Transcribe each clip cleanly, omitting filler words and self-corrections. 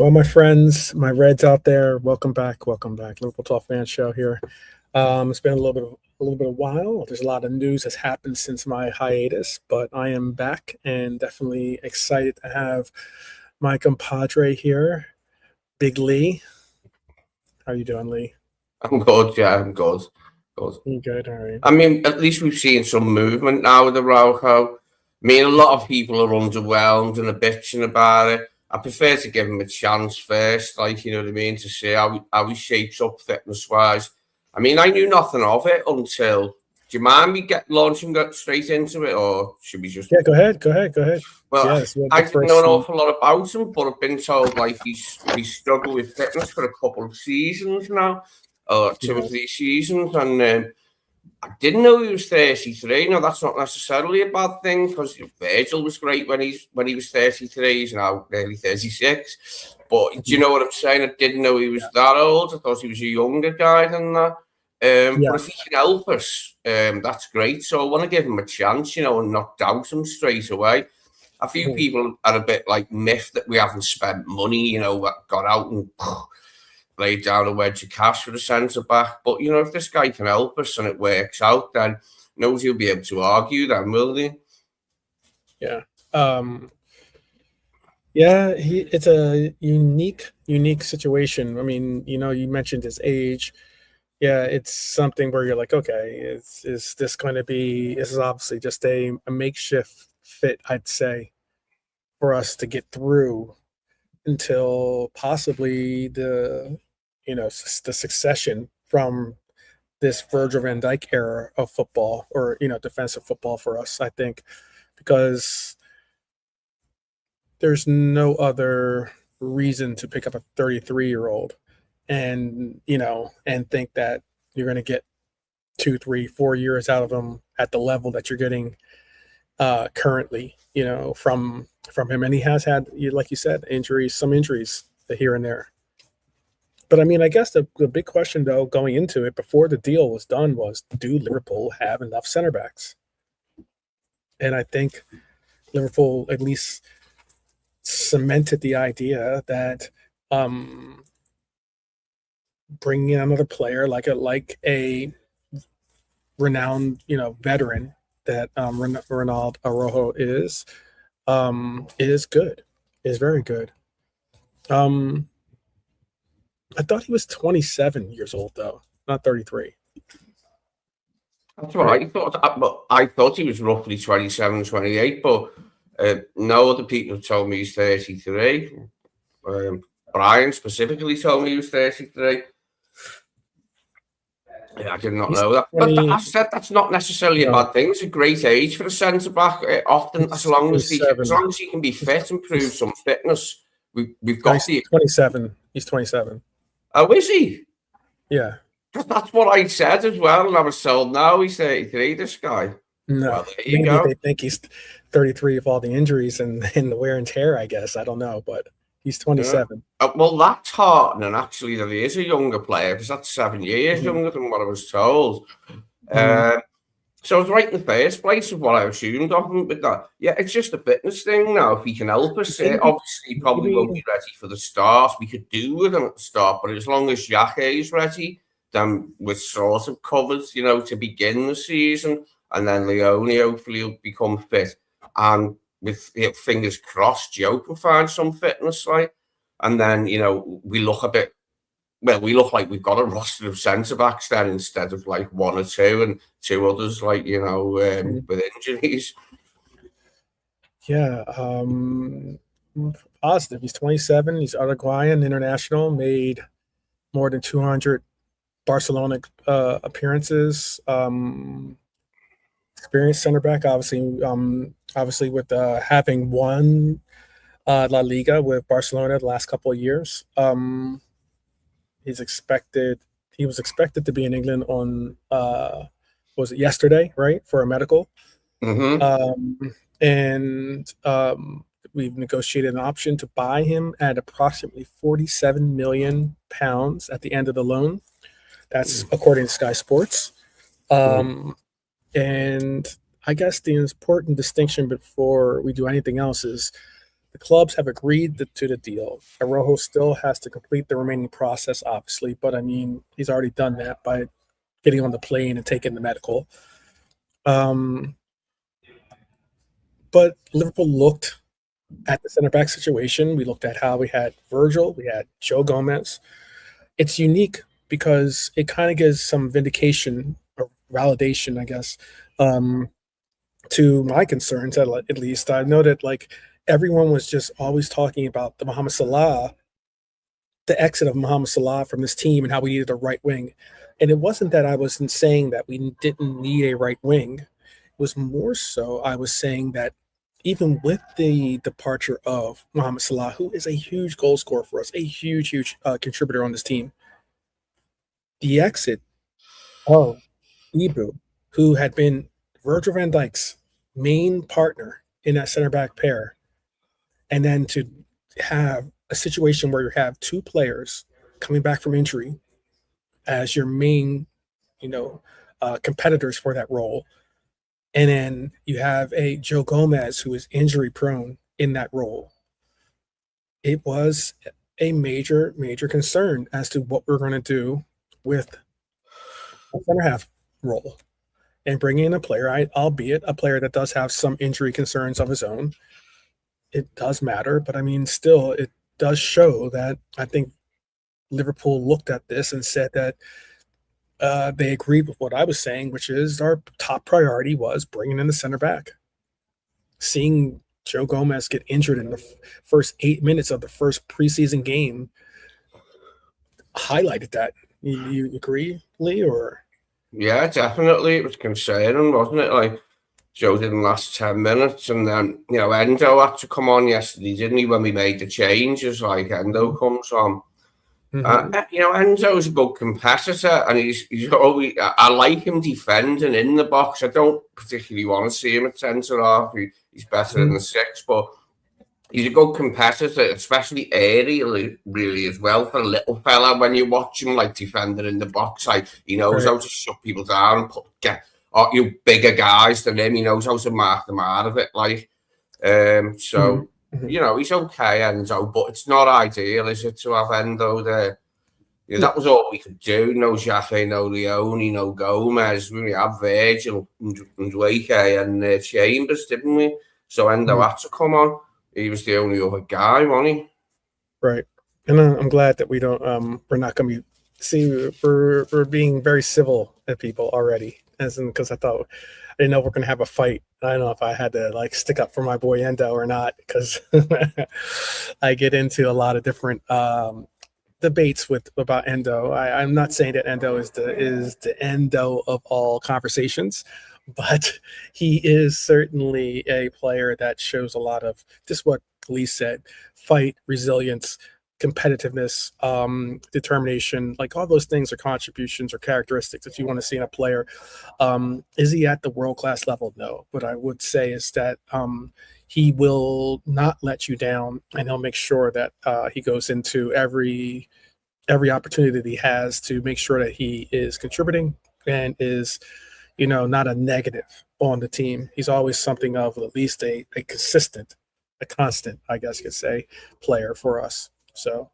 All my friends, my Reds out there, welcome back, welcome back. Liverpool Talk Fan Show here. It's been a little bit of while. There's a lot of news that's happened since my hiatus, but I am back and definitely excited to have my compadre here, Big Lee. How you doing, Lee? I'm good, yeah, I'm good. Good. You good? All right. I mean, at least we've seen some movement now with the Araujo. I mean, a lot of people are underwhelmed and are bitching about it. I prefer to give him a chance first, like, you know what I mean, to see how he shapes up fitness-wise. I mean, I knew nothing of it until... Do you mind me launching straight into it, or should we just... Yeah, go ahead. Well, Yes, I didn't know an awful lot about him, but I've been told, like, he's struggled with fitness for a couple of seasons now, or two or three seasons, and I didn't know he was 33. Now, that's not necessarily a bad thing, because Virgil was great when he was 33. He's now nearly 36. But do you know what I'm saying? I didn't know he was that old. I thought he was a younger guy than that. But if he can help us, that's great. So I want to give him a chance, and not doubt him straight away. A few people are a bit like miffed that we haven't spent money, got out and laid down a wedge of cash for the centre-back. But, if this guy can help us and it works out, then knows he'll be able to argue then, will he? Yeah. It's a unique situation. I mean, you mentioned his age. Yeah, it's something where you're like, okay, is this going to be... This is obviously just a makeshift fit, I'd say, for us to get through until possibly the succession from this Virgil van Dijk era of football, or defensive football for us, I think, because there's no other reason to pick up a 33-year-old and think that you're going to get 2, 3, 4 years out of him at the level that you're getting currently, from him. And he has had, like you said, some injuries here and there. But I mean, I guess the big question, though, going into it before the deal was done was, do Liverpool have enough center backs? And I think Liverpool at least cemented the idea that bringing in another player like a renowned veteran that Ronald Araujo is good, is very good. I thought he was 27 years old, though, not 33. That's what I thought he was roughly 27, 28, but no other people have told me he's 33. Brian specifically told me he was 33. Yeah, I did not know that. But I said that's not necessarily a bad thing. It's a great age for a centre-back. Often, as long as he can be fit and prove some fitness, we've got the... 27. He's 27. Oh, is he? Yeah. That's what I said as well, and I was told, no, he's 33, this guy. No, well, maybe they think he's 33 with all the injuries and the wear and tear, I guess. I don't know, but he's 27. Yeah. Well, that's heartening, actually, that he is a younger player, because that's 7 years younger than what I was told. So I was right in the first place of what I assumed of him, but that, yeah, it's just a fitness thing now. If he can help us, obviously he probably won't be ready for the start. We could do with him at the start, but as long as Jacquet is ready, then we're sort of covered, to begin the season, and then Leone hopefully will become fit, and with fingers crossed, Joe can find some fitness, and then we look like we've got a roster of centre backs then, instead of like one or two and two others with injuries. Yeah, positive. He's 27. He's Uruguayan international. Made more than 200 Barcelona appearances. Experienced center back, obviously with having won La Liga with Barcelona the last couple of years. He was expected to be in England on was it yesterday, right, for a medical. And we've negotiated an option to buy him at approximately £47 million at the end of the loan. That's according to Sky Sports. And I guess the important distinction before we do anything else is The clubs have agreed to the deal. Arojo still has to complete the remaining process, obviously, but I mean, he's already done that by getting on the plane and taking the medical. Um, but Liverpool looked at the center back situation. We looked at how we had Virgil, we had Joe Gomez. It's unique because it kind of gives some vindication or validation, I guess, um, to my concerns. At least I know that like everyone was just always talking about the exit of Mohamed Salah from this team, and how we needed a right wing. And it wasn't that I wasn't saying that we didn't need a right wing. It was more so I was saying that even with the departure of Mohamed Salah, who is a huge goal scorer for us, a huge contributor on this team, the exit of Ibu, who had been Virgil van Dijk's main partner in that center back pair, and then to have a situation where you have two players coming back from injury as your main, you know, competitors for that role, and then you have a Joe Gomez who is injury prone in that role. It was a major concern as to what we're going to do with a center half role and bringing in a player, albeit a player that does have some injury concerns of his own. It does matter, but I mean, still, it does show that I think Liverpool looked at this and said that they agreed with what I was saying, which is our top priority was bringing in the center back. Seeing Joe Gomez get injured in the first 8 minutes of the first preseason game highlighted that. You agree, Lee? Or Yeah, definitely. It was concerning, wasn't it? Like, Joe didn't last 10 minutes, and then, Endo had to come on yesterday, didn't he, when we made the changes, like, Endo comes on. Mhm. Enzo's a good competitor, and he's always. I like him defending in the box. I don't particularly want to see him at centre half. He's better in the six, but he's a good competitor, especially aerially, really, as well, for a little fella. When you watch him like defending in the box, like he knows Right. how to shut people down and get you bigger guys than him. He knows how to mark them out of it. Like, so Mhm. he's okay, Endo, but it's not ideal, is it, to have Endo there? Yeah, that was all we could do. No Jacquet, no Leone, no Gomez. We had Virgil and Wake and Chambers, didn't we? So Endo Mhm. had to come on. He was the only other guy, wasn't he? Right. And I'm glad that we're not going to be, see, we're being very civil at people already. As in, because I didn't know we're going to have a fight. I don't know if I had to like stick up for my boy Endo or not, because I get into a lot of different debates with about Endo. I'm not saying that Endo is the Endo of all conversations, but he is certainly a player that shows a lot of just what Lee said: fight, resilience, competitiveness, determination. Like all those things are contributions or characteristics that you want to see in a player. Is he at the world class level? No. What I would say is that he will not let you down, and he'll make sure that he goes into every opportunity that he has to make sure that he is contributing and is, not a negative on the team. He's always something of at least a consistent, a constant, I guess you could say, player for us. So,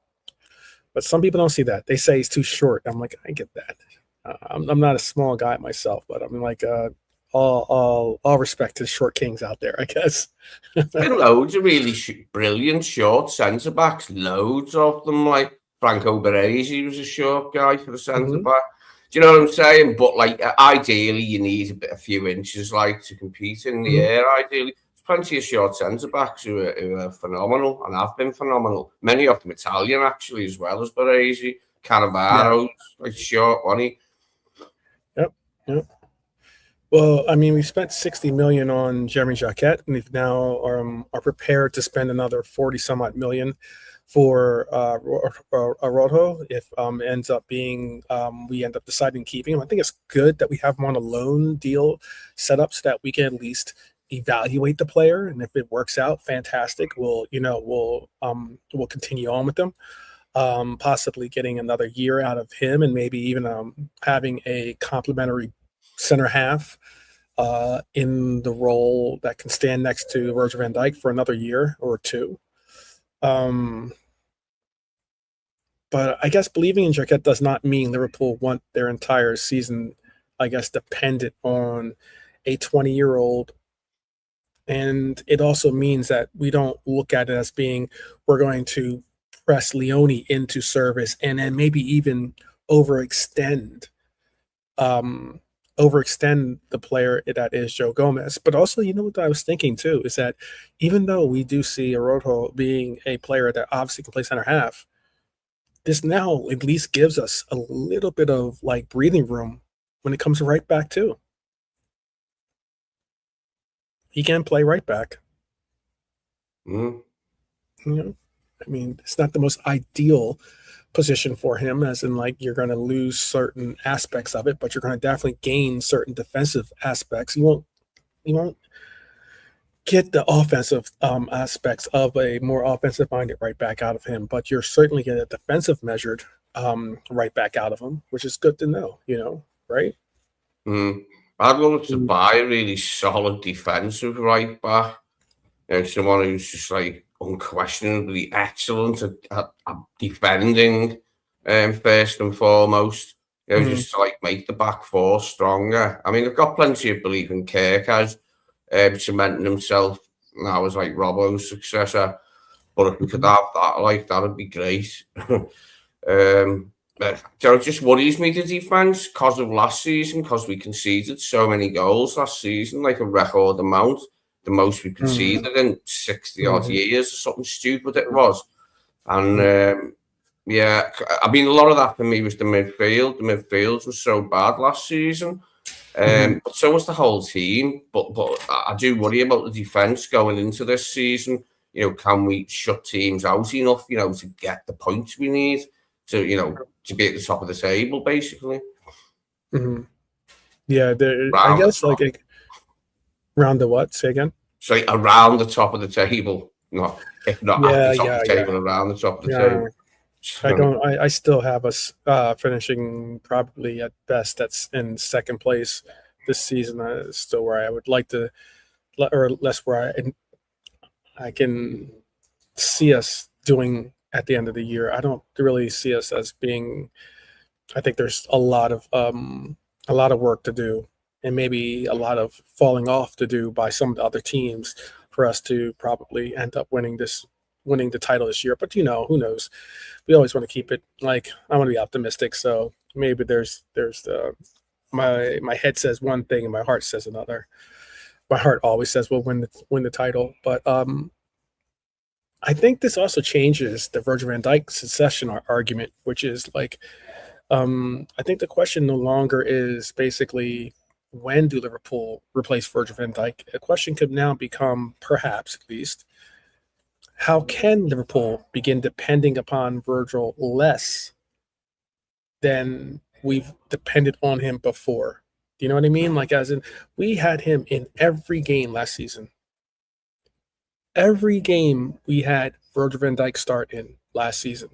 but some people don't see that. They say he's too short. I'm like, I get that. I'm not a small guy myself, but I'm like, all respect to the short kings out there, I guess. Been loads of really brilliant short centre backs, loads of them. Like Franco Baresi was a short guy for the centre Hmm. back. Do you know what I'm saying? But like, ideally, you need a few inches, like, to compete in the Hmm. air. Ideally, there's plenty of short centre backs who are phenomenal and have been phenomenal. Many of them Italian, actually, as well as Baresi. Yeah. Cannavaro, like short, wasn't he? Yep. Yep. Well, I mean, we spent 60 million on Jeremy Jacquet, and we've now are prepared to spend another 40 some odd million for Rojo if ends up being we end up deciding keeping him. I think it's good that we have him on a loan deal set up so that we can at least evaluate the player, and if it works out, fantastic. We'll continue on with them. Possibly getting another year out of him, and maybe even having a complimentary center half in the role that can stand next to Virgil van Dijk for another year or two. Um, but I guess believing in Jacquet does not mean Liverpool want their entire season, I guess, dependent on a 20-year-old. And it also means that we don't look at it as being we're going to press Leone into service and then maybe even overextend um overextend the player that is Joe Gomez. But also, you know what I was thinking too, is that even though we do see Orojo being a player that obviously can play center half, this now at least gives us a little bit of like breathing room when it comes to right back too. He can play right back. Mm. You know, I mean, it's not the most ideal position for him, as in like you're going to lose certain aspects of it, but you're going to definitely gain certain defensive aspects. You won't get the offensive aspects of a more offensive minded right back out of him, but you're certainly getting a defensive measured right back out of him, which is good to know. Right? Mm. I'd love to Mm. buy a really solid defensive right back. Someone who's just like unquestionably excellent at defending, first and foremost. Mhm. Just to like make the back four stronger. I mean, I've got plenty of belief in Kirk as cementing himself now as like Robbo's successor. But if we could Mhm. have that, like that'd be great. But it just worries me, the defense, because of last season, because we conceded so many goals last season, like a record amount, the most we Mhm. conceded in 60 odd Mhm. years or something stupid it was. And Mhm. yeah, I mean, a lot of that for me was the midfield. The midfield was so bad last season. Mhm. But so was the whole team. But I do worry about the defence going into this season. Can we shut teams out enough, to get the points we need to be at the top of the table, basically? Mhm. Yeah, I Round the guess like top. round the what? Say again. So around the top of the table. Not if not at the Yeah, top of yeah, the yeah, table, around the top of the yeah. table. I don't. I still have us finishing probably at best that's in second place this season. Is still where I would like to, or less where I can see us doing at the end of the year. I don't really see us as being. I think there's a lot of work to do, and maybe a lot of falling off to do by some of the other teams for us to probably end up winning the title this year. But who knows? We always want to keep it like I want to be optimistic. So maybe there's the my head says one thing and my heart says another. My heart always says we'll win the title, but I think this also changes the Virgil van Dijk succession argument, which is like I think the question no longer is basically when do Liverpool replace Virgil van Dijk. The question could now become, perhaps at least, how can Liverpool begin depending upon Virgil less than we've depended on him before? Do you know what I mean? Like, as in, we had him in every game last season. Every game we had Virgil van Dijk start in last season.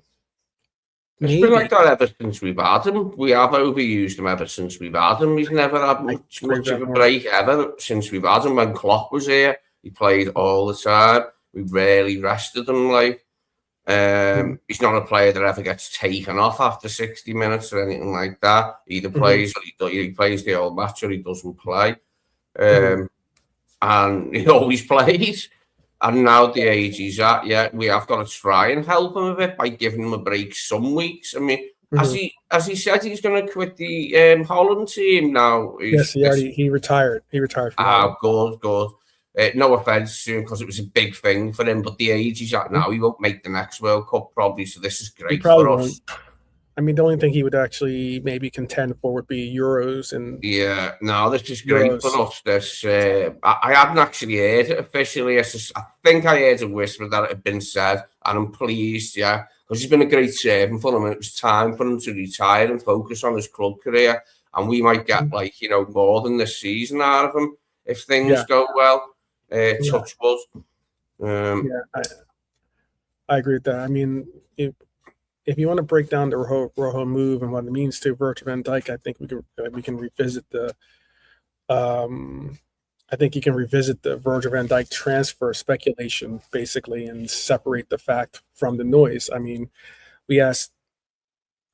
It's been like Maybe that ever since we've had him. We have overused him ever since we've had him. He's never had I much of that a more. break ever since we've had him. When Klopp was here, he played all the time. We rarely rested him. Mhm. He's not a player that ever gets taken off after 60 minutes or anything like that. He either Mhm. plays or he plays the whole match or he doesn't play. Mhm. And he always plays. And now the age he's at, yeah, we have got to try and help him a bit by giving him a break some weeks. I mean, Mhm. as he said, he's going to quit the Holland team now. Yes, he retired. He retired from Holland. Good, good. No offense to him because it was a big thing for him, but the age he's at Mhm. now, he won't make the next World Cup probably. So this is He great probably for won't. us. I mean, the only thing he would actually maybe contend for would be Euros and Yeah, no, this is great for Euros. us. I hadn't actually heard it officially. I think I heard a whisper that it had been said, and I'm pleased, yeah, because he's been a great servant for him, and it was time for him to retire and focus on his club career. And we might get more than this season out of him if things Yeah, go well. yeah, Touch wood. Um, yeah. I agree with that. I mean, if you want to break down the Rojo move and what it means to Virgil van Dijk, I think we can revisit the um I think you can revisit the Virgil van Dijk transfer speculation basically and separate the fact from the noise. I mean, we asked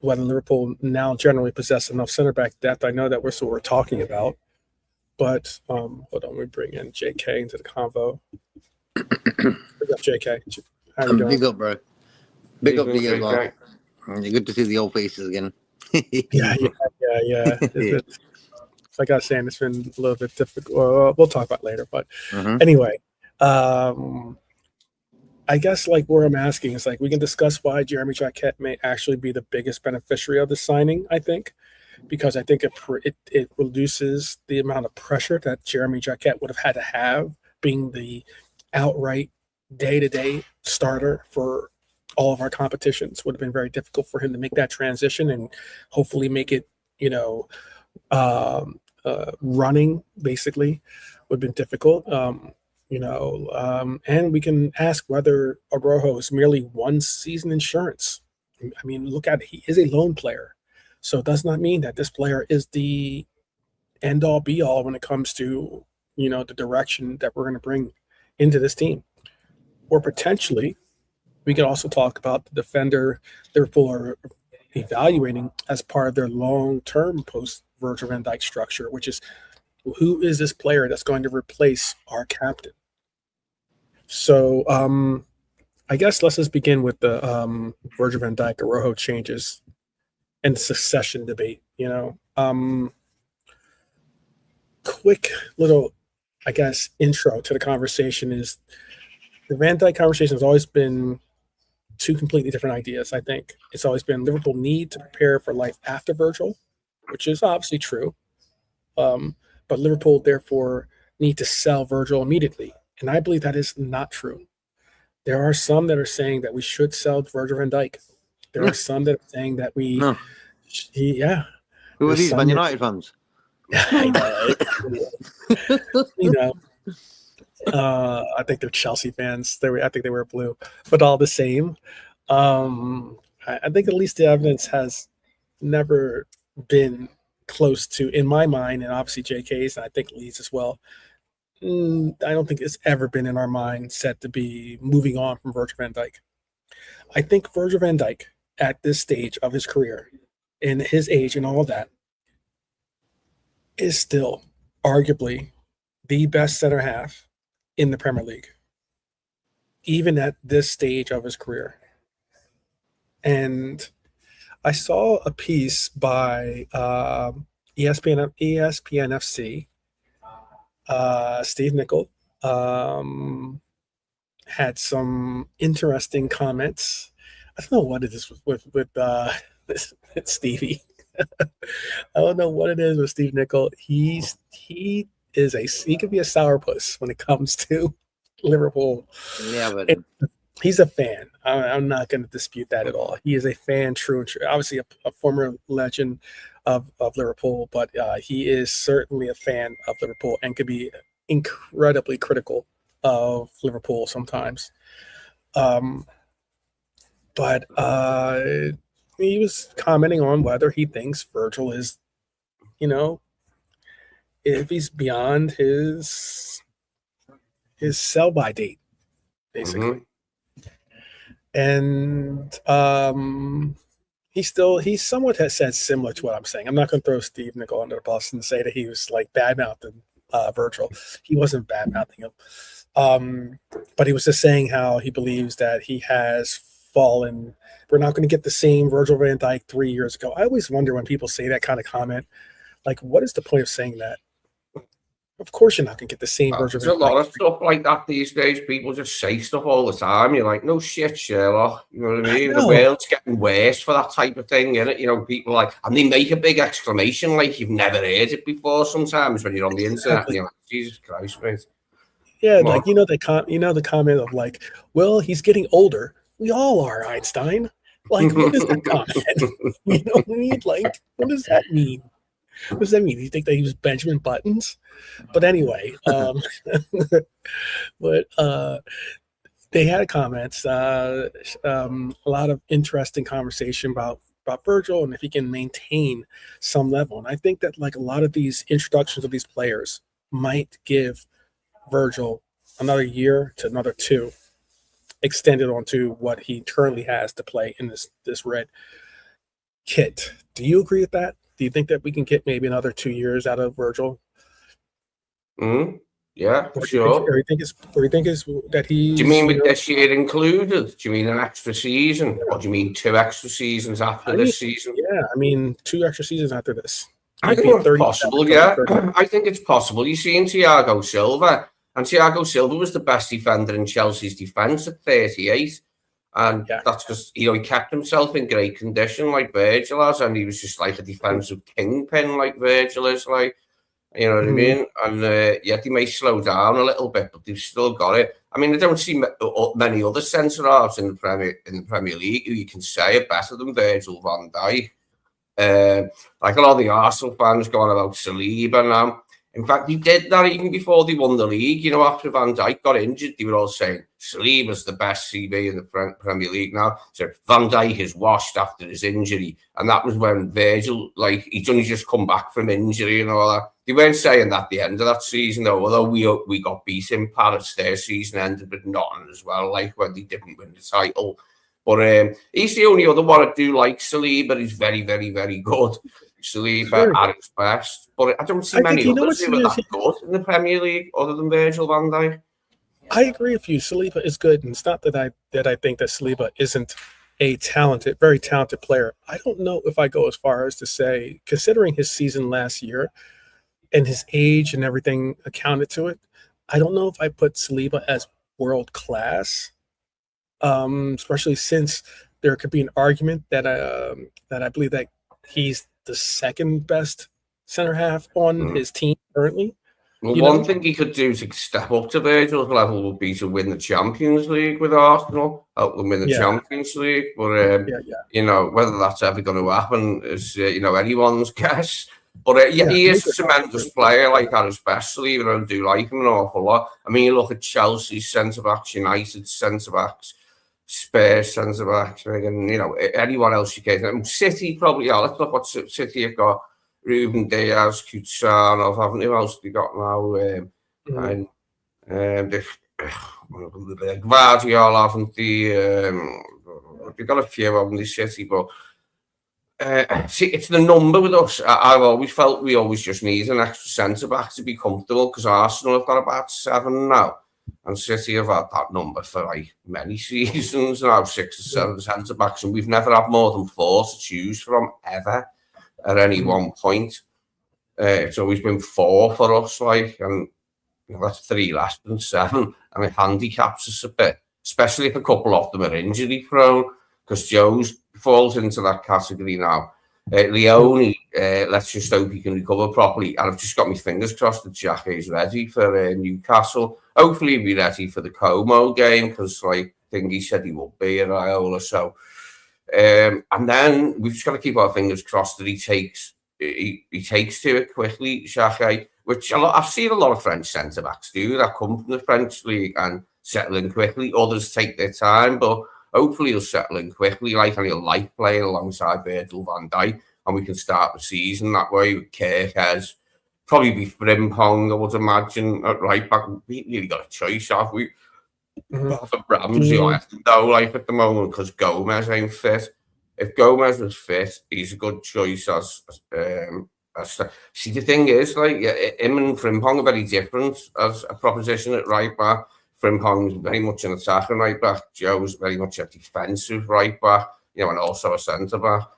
whether Liverpool now generally possess enough center back depth. I know that we're what we're talking about, but hold on, we bring in JK into the convo. Bring up JK. How you doing? Big up, bro. Big up to you as well. Good to see the old faces again. Yeah. Like I was saying, it's been a little bit difficult. Well, we'll talk about it later, but anyway, I guess like where I'm asking is like we can discuss why Jeremy Jacquet may actually be the biggest beneficiary of the signing. I think because I think it reduces the amount of pressure that Jeremy Jacquet would have had to have being the outright day-to-day starter for all of our competitions. Would have been very difficult for him to make that transition and hopefully make it, running basically would have been difficult. And we can ask whether Araujo is merely one season insurance. I mean, look at it. He is a loan player. So it does not mean that this player is the end all be all when it comes to, the direction that we're going to bring into this team. Or potentially, we could also talk about the defender Liverpool are evaluating as part of their long-term post-Virgil van Dijk structure, which is who is this player that's going to replace our captain? So I guess let's just begin with the Virgil van Dijk Araujo changes and succession debate. Quick little, I guess, intro to the conversation is the Van Dijk conversation has always been two completely different ideas. I think it's always been Liverpool need to prepare for life after Virgil, which is obviously true. But Liverpool therefore need to sell Virgil immediately. And I believe that is not true. There are some that are saying that we should sell Virgil van Dijk. There are some that are saying that we, No. Who are these, Man United fans? I think they're Chelsea fans. I think they were blue, but all the same. I think at least the evidence has never been close to, in my mind, and obviously JK's, and I think Lee's as well. I don't think it's ever been in our mind set to be moving on from Virgil van Dijk. I think Virgil van Dijk, at this stage of his career, in his age and all that, is still arguably the best center half in the Premier League, even at this stage of his career. And I saw a piece by ESPN FC. Steve Nicol had some interesting comments. I don't know what it is with Stevie. I don't know what it is with Steve Nicol. He could be a sourpuss when it comes to Liverpool. Yeah, but he's a fan. I'm not going to dispute that at all. He is a fan, true and true. Obviously, a former legend of Liverpool, but he is certainly a fan of Liverpool and could be incredibly critical of Liverpool sometimes. But he was commenting on whether he thinks Virgil is, if he's beyond his sell-by date, basically. And he somewhat has said similar to what I'm saying. I'm not going to throw Steve Nicol under the bus and say that he was like bad-mouthing Virgil. He wasn't bad-mouthing him. But he was just saying how he believes that he has fallen. We're not going to get the same Virgil van Dijk 3 years ago. I always wonder when people say that kind of comment, like, what is the point of saying that? Of course you're not going to get the same Virgil van Dijk. There's a lot of stuff like that these days. People just say stuff all the time. You're like, no shit, Sherlock. You know what I mean? The world's getting worse for that type of thing, innit? People like, and they make a big exclamation like you've never heard it before sometimes when you're on the internet. And you're like, Jesus Christ, mate. Yeah, like, the comment of like, well, he's getting older. We all are, Einstein. Like, what is that comment? You know what I mean? Like, what does that mean? What does that mean? You think that he was Benjamin Buttons? But anyway, they had comments, a lot of interesting conversation about Virgil and if he can maintain some level. And I think that like a lot of these introductions of these players might give Virgil another year to another 2, extended onto what he currently has to play in this red kit. Do you agree with that? Do you think that we can get maybe another 2 years out of Virgil? Yeah, Or do you think, sure. that he's? Do you mean with this year included? Do you mean an extra season, or do you mean 2 extra seasons after this season? Yeah, I mean 2 extra seasons after this. I think it's possible, yeah. I think it's possible. You've seen Thiago Silva, and Thiago Silva was the best defender in Chelsea's defence at 38. And that's because, he kept himself in great condition like Virgil has, and he was just like a defensive kingpin like Virgil is, like, you know what I mean? And they may slow down a little bit, but they've still got it. I mean, I don't see many other centre-halves in the Premier League who you can say are better than Virgil van Dijk. Like a lot of the Arsenal fans going about Saliba now. In fact, he did that even before they won the league. After Van Dijk got injured, they were all saying Saliba's the best CB in the Premier League now. So Van Dijk is washed after his injury. And that was when Virgil, he'd only just come back from injury and all that. They weren't saying that at the end of that season, though, although we got beat in Paris. Their season ended with nothing as well, like when they didn't win the title. But he's the only other one I do like. Saliba, he's very, very, very good. Saliba at his best. But I don't see many others who are that good in the Premier League other than Virgil van Dijk. I agree with you. Saliba is good, and it's not that I think that Saliba isn't a very talented player. I don't know if I go as far as to say, considering his season last year and his age and everything accounted to it, I don't know if I put Saliba as world class. Especially since there could be an argument that I believe that he's the second best center half on his team currently. Well, one thing he could do to step up to Virgil's level would be to win the Champions League with Arsenal, help them win the Champions League. But whether that's ever going to happen is anyone's guess. But he is a tremendous player, like at his best. So even I do like him an awful lot. I mean, you look at Chelsea's centre backs, United centre backs, Spurs centre backs, and anyone else you can. City probably. Let's look what City have got. Ruben Diaz, Kuchanov, haven't who else they got now? And Guardiola, haven't they? They've got a few of them, the City, but see, it's the number with us. I've always felt we always just need an extra centre back to be comfortable, because Arsenal have got about 7 now, and City have had that number for many seasons now, 6 or 7 centre backs, and we've never had more than 4 to choose from ever at any one point. It's always been 4 for us, and that's 3 less than 7, and it handicaps us a bit, especially if a couple of them are injury prone, because Joe's falls into that category now. Leone, let's just hope he can recover properly, and I've just got my fingers crossed that Jacquet's ready for Newcastle. Hopefully he'll be ready for the Como game, because he said he would be at Iraola. So and then we've just got to keep our fingers crossed that he takes to it quickly, Jacquet, which I've seen a lot of French centre-backs do that come from the French league and settle in quickly. Others take their time, but hopefully he'll settle in quickly, and he'll like playing alongside Virgil van Dijk, and we can start the season that way with Kerkez. Probably be Frimpong, I would imagine, at right back. We really got a choice, have we? For Ramsey, I have to know at the moment, because Gomez ain't fit. If Gomez was fit, he's a good choice see, the thing is, him and Frimpong are very different as a proposition at right back. Frimpong's very much an attacking right back. Joe's very much a defensive right back, and also a centre back.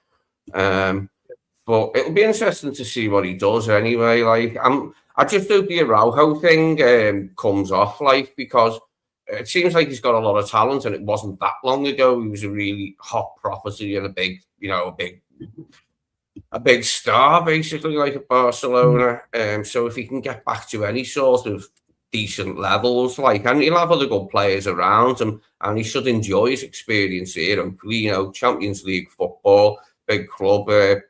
But it'll be interesting to see what he does anyway. I just hope the Araujo thing comes off, because it seems like he's got a lot of talent, and it wasn't that long ago he was a really hot property and a big star, basically, at Barcelona. So if he can get back to any sort of decent levels, and he'll have other good players around him, and he should enjoy his experience here. Hopefully, Champions League football, big club,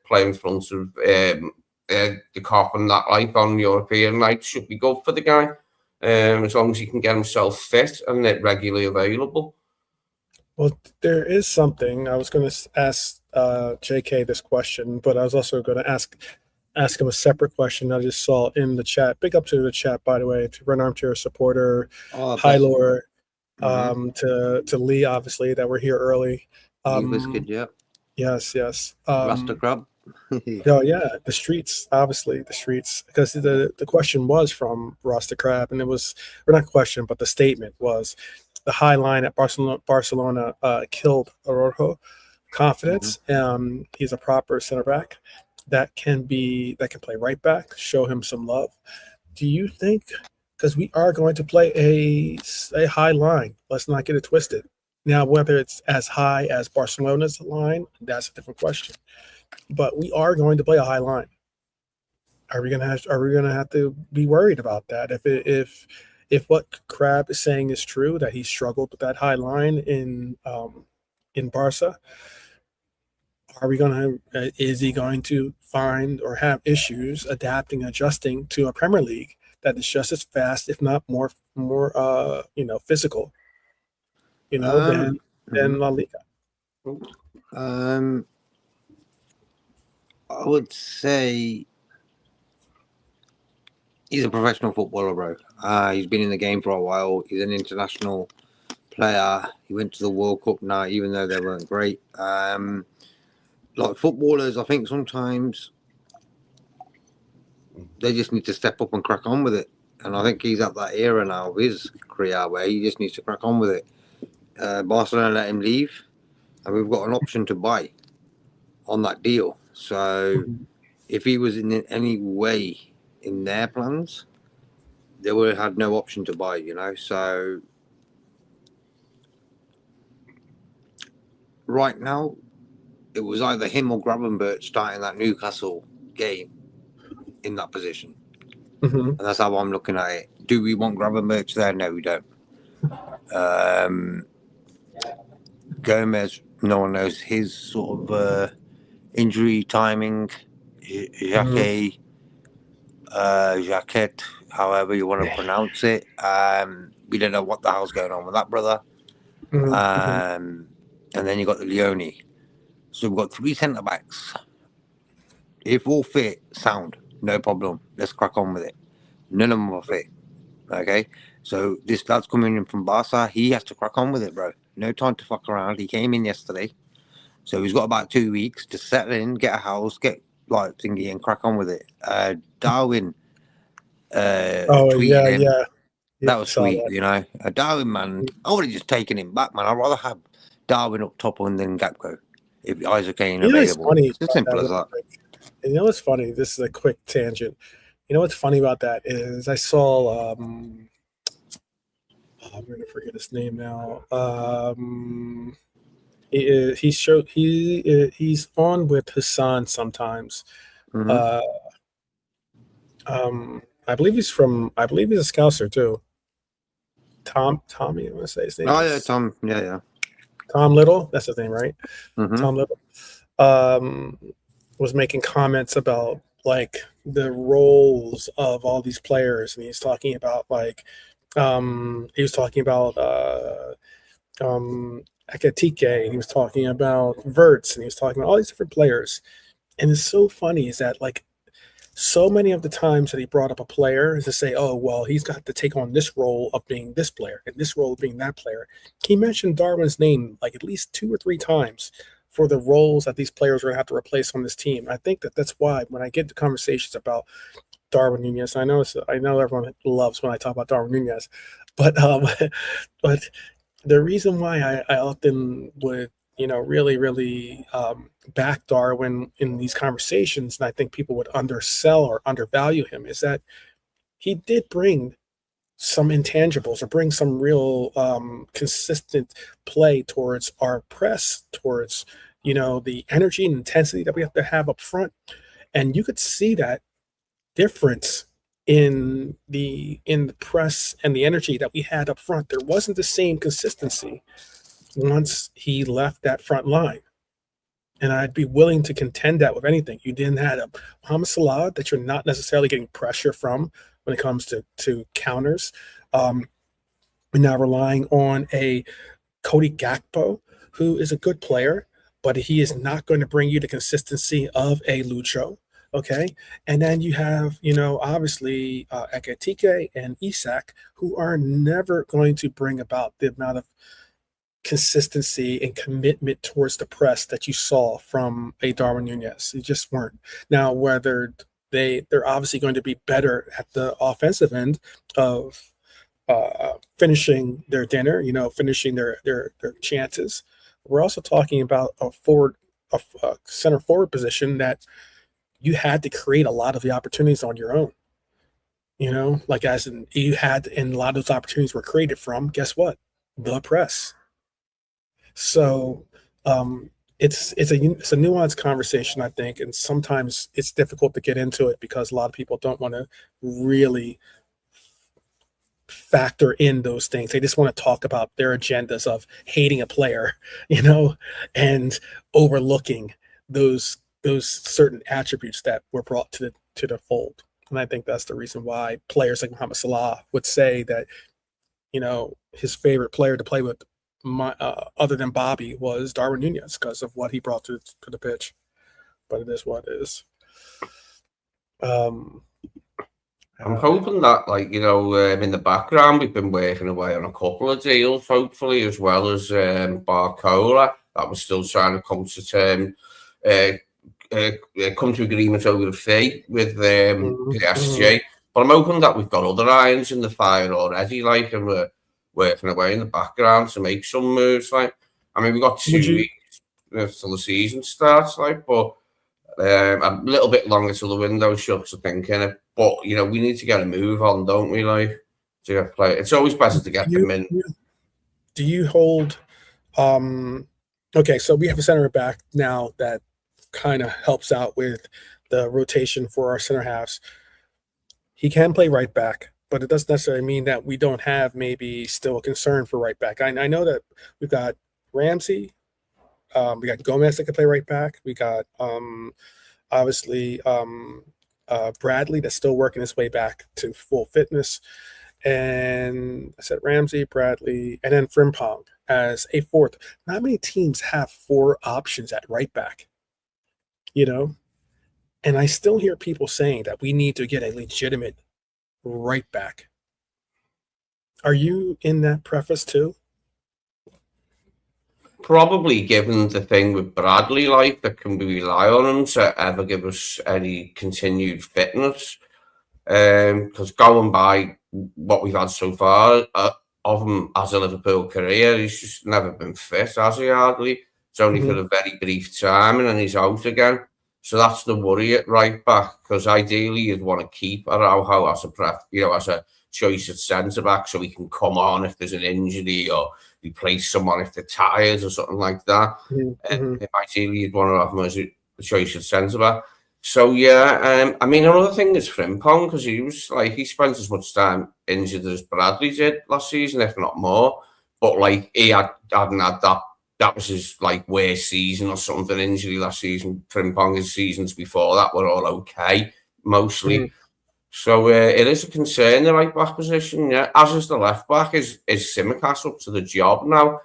playing in front of the cop and that, on European nights, should be good for the guy. As long as he can get himself fit and regularly available. Well, there is something I was going to ask JK this question, but I was also going to ask ask him a separate question I just saw in the chat. Big up to the chat, by the way, to Red Armchair supporter, Oh, High bless him. Lord, to Lee, obviously, that we're here early. Lee Biscuit, yeah. Yes. Rasta Crab. Oh yeah, the streets, obviously the streets, because the question was from Rasta Crab, and it was, or not question, but the statement was, the high line at Barcelona killed Araujo. Confidence. He's a proper center back that can play right back, show him some love. Do you think? Because we are going to play a high line. Let's not get it twisted. Now, whether it's as high as Barcelona's line, that's a different question. But we are going to play a high line. Are we gonna have to be worried about that? If what Crab is saying is true, that he struggled with that high line in Barca, is he going to find or have issues adapting, adjusting to a Premier League that is just as fast, if not more physical, than La Liga? I would say he's a professional footballer, bro. He's been in the game for a while. He's an international player. He went to the World Cup now, even though they weren't great. Like footballers, I think sometimes they just need to step up and crack on with it. And I think he's at that era now of his career where he just needs to crack on with it. Barcelona let him leave, and we've got an option to buy on that deal. So if he was in any way in their plans, they would have had no option to buy, So right now, it was either him or Gravenberch starting that Newcastle game in that position. And that's how I'm looking at it. Do we want Gravenberch there? No, we don't. Gomez, no one knows his sort of injury timing. Jacquet, however you want to pronounce it. We don't know what the hell's going on with that brother. And then you got the Leone. So we've got 3 centre backs. If all fit, sound, no problem. Let's crack on with it. None of them are fit. Okay? So this lad's coming in from Barca. He has to crack on with it, bro. No time to fuck around. He came in yesterday. So he's got about 2 weeks to settle in, get a house, get like thingy and crack on with it. Darwin tweeted him. That was sweet, Darwin, man, I would have just taken him back, man. I'd rather have Darwin up top and then Gakpo if Isaac ain't available. It's as simple as that. And you know what's funny? This is a quick tangent. You know what's funny about that is I saw I'm going to forget his name now. He's on with Hassan sometimes. I believe he's a Scouser too. Tommy, I want to say his name. Oh yeah, Tom. Yeah. Tom Little, that's his name, right? Tom Little was making comments about like the roles of all these players, and he's talking about Ekatike, and he was talking about Verts, and he was talking about all these different players. And it's so funny is that like so many of the times that he brought up a player is to say, oh, well, he's got to take on this role of being this player and this role of being that player. He mentioned Darwin's name like at least 2 or 3 times for the roles that these players are going to have to replace on this team. I think that's why when I get to conversations about Darwin Nunez, I know everyone loves when I talk about Darwin Nunez, but the reason why I often would really back Darwin in these conversations, and I think people would undersell or undervalue him, is that he did bring some intangibles or bring some real consistent play towards our press, towards the energy and intensity that we have to have up front. And you could see that difference in the press and the energy that we had up front. There wasn't the same consistency once he left that front line. And I'd be willing to contend that with anything. You didn't have a Mohamed Salah that you're not necessarily getting pressure from when it comes to counters. We're now relying on a Cody Gakpo, who is a good player, but he is not going to bring you the consistency of a Lucho. Okay. And then you have, obviously Ekatike and Isak, who are never going to bring about the amount of consistency and commitment towards the press that you saw from a Darwin Nunez. They just weren't. Now, whether they're obviously going to be better at the offensive end of finishing their dinner, finishing their chances. We're also talking about a center forward position that you had to create a lot of the opportunities on your own. Like as in you had, and a lot of those opportunities were created from, guess what? The press. So it's a nuanced conversation, I think, and sometimes it's difficult to get into it because a lot of people don't want to really factor in those things. They just want to talk about their agendas of hating a player, and overlooking those certain attributes that were brought to the fold. And I think that's the reason why players like Mohamed Salah would say that, his favorite player to play with, other than Bobby, was Darwin Nunez because of what he brought to the pitch. But it is what it is. I'm hoping that, in the background, we've been working away on a couple of deals, hopefully, as well as Barcola. That was still trying to come to agreement over the fee with PSG. But I'm hoping that we've got other irons in the fire already, and we're working away in the background to make some moves. We've got 2 weeks till the season starts, but a little bit longer till the window shuts, I think, innit? But we need to get a move on, don't we? To get play. It's always better to get them in. Do you hold? Okay, so we have a center back now that kind of helps out with the rotation for our center halves. He can play right back, but it doesn't necessarily mean that we don't have maybe still a concern for right back. I know that we've got Ramsey, we got Gomez that can play right back. We got obviously Bradley that's still working his way back to full fitness. And I said Ramsey, Bradley, and then Frimpong as a fourth. Not many teams have 4 options at right back, And I still hear people saying that we need to get a legitimate right back. Are you in that preface too? Probably, given the thing with Bradley, that can we rely on him to ever give us any continued fitness? Because going by what we've had so far of him as a Liverpool career, he's just never been fit, has he? Hardly. It's only for a very brief time, and then he's out again. So that's the worry at right back. Because ideally, you'd want to keep Araujo as as a choice at centre back, so he can come on if there's an injury or replace someone if they're tired or something like that. Ideally, you'd want to have him as a choice at centre back. So another thing is Frimpong, because he spent as much time injured as Bradley did last season, if not more. But he hadn't had that. That was his worst season or something, injury last season. Frimpong's seasons before that were all okay, mostly. So it is a concern, the right back position, as is the left back. Is Tsimikas up to the job now?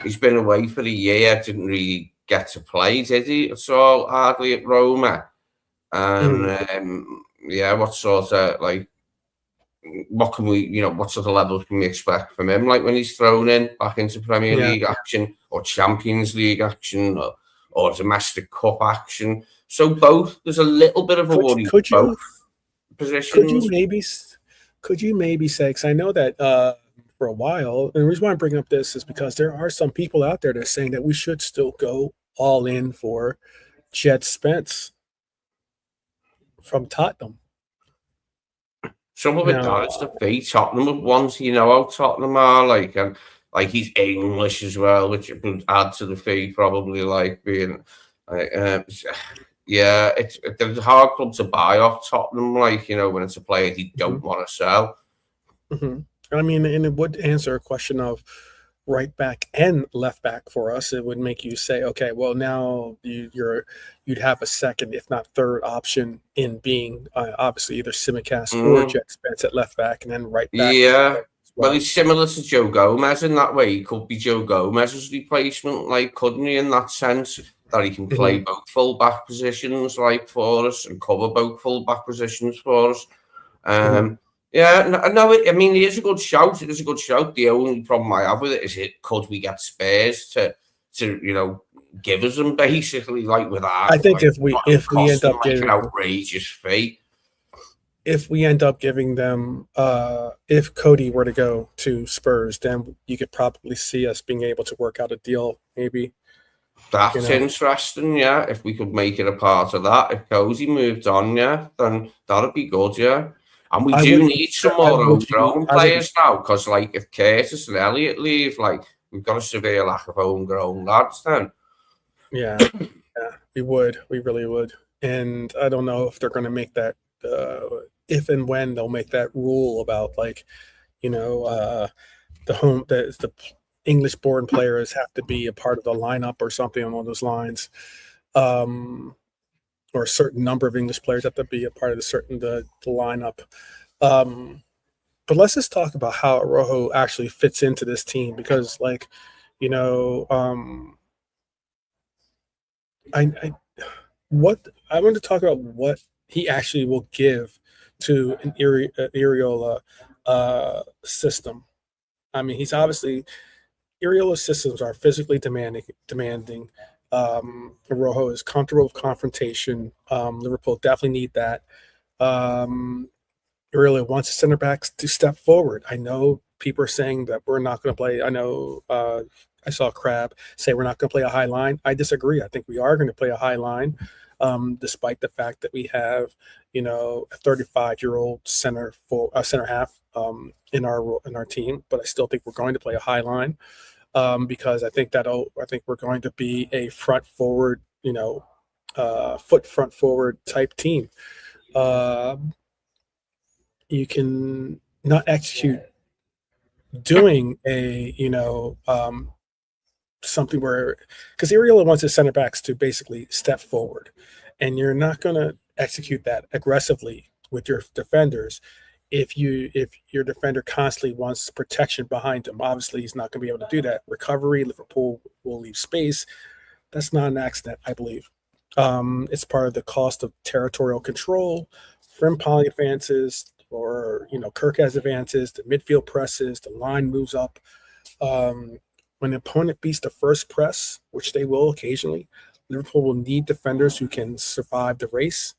He's been away for a year, didn't really get to play, did he? At all, hardly at Roma. And what sort of what can we, what sort of levels can we expect from him? When he's thrown in back into Premier League action or Champions League action or domestic cup action. So both, there's a little bit of a worry. Both positions. Could you maybe say? Because I know that for a while, and the reason why I'm bringing up this is because there are some people out there that are saying that we should still go all in for Jed Spence from Tottenham. Some of it does the fee. Tottenham ones, how Tottenham are and he's English as well, which would add to the fee probably. Being it's a hard club to buy off Tottenham. When it's a player you don't want to sell. I mean, and it would answer a question of right back and left back for us. It would make you say, okay, well now you'd have a second, if not third option in being obviously either Tsimikas or Jed Spence at left back, and then right back. Yeah, well, he's similar to Joe Gomez in that way. He could be Joe Gomez's replacement, couldn't he? In that sense, that he can play both full-back positions like for us and cover both full-back positions for us. Yeah, no, I mean, it is a good shout. It is a good shout. The only problem I have with it is could we get Spurs to give us them basically like without. I think if we end up like giving an outrageous fee. If we end up giving them, if Cody were to go to Spurs, then you could probably see us being able to work out a deal, maybe. That's interesting, yeah. If we could make it a part of that, if Cozy moved on, yeah, then that'd be good, yeah. And we need some more homegrown players now, because like if Curtis and Elliott leave, like we've got a severe lack of homegrown lads then. Yeah, we would. We really would. And I don't know if they're going to make that, if and when they'll make that rule about like, the English-born players have to be a part of the lineup or something along those lines, or a certain number of English players have to be a part of the lineup. But let's just talk about how Araujo actually fits into this team, because like, I want to talk about what he actually will give to an Iraola system. I mean, he's obviously Iraola systems are physically demanding. Araujo is comfortable with confrontation. Liverpool definitely need that. Iraola wants the center backs to step forward. I know people are saying that we're not going to play. I know I saw Crab say we're not going to play a high line. I disagree. I think we are going to play a high line, despite the fact that we have, a 35-year-old center half in our team. But I still think we're going to play a high line, because I think we're going to be a front forward, front forward type team. You can not execute doing a something where, because Iraola wants his center backs to basically step forward, and you're not going to execute that aggressively with your defenders if your defender constantly wants protection behind him. Obviously he's not going to be able to do that. Recovery, Liverpool will leave space. That's not an accident, I believe. It's part of the cost of territorial control. Frimpong advances, or Kirk has advances, the midfield presses, the line moves up. When the opponent beats the first press, which they will occasionally, Liverpool will need defenders who can survive the race.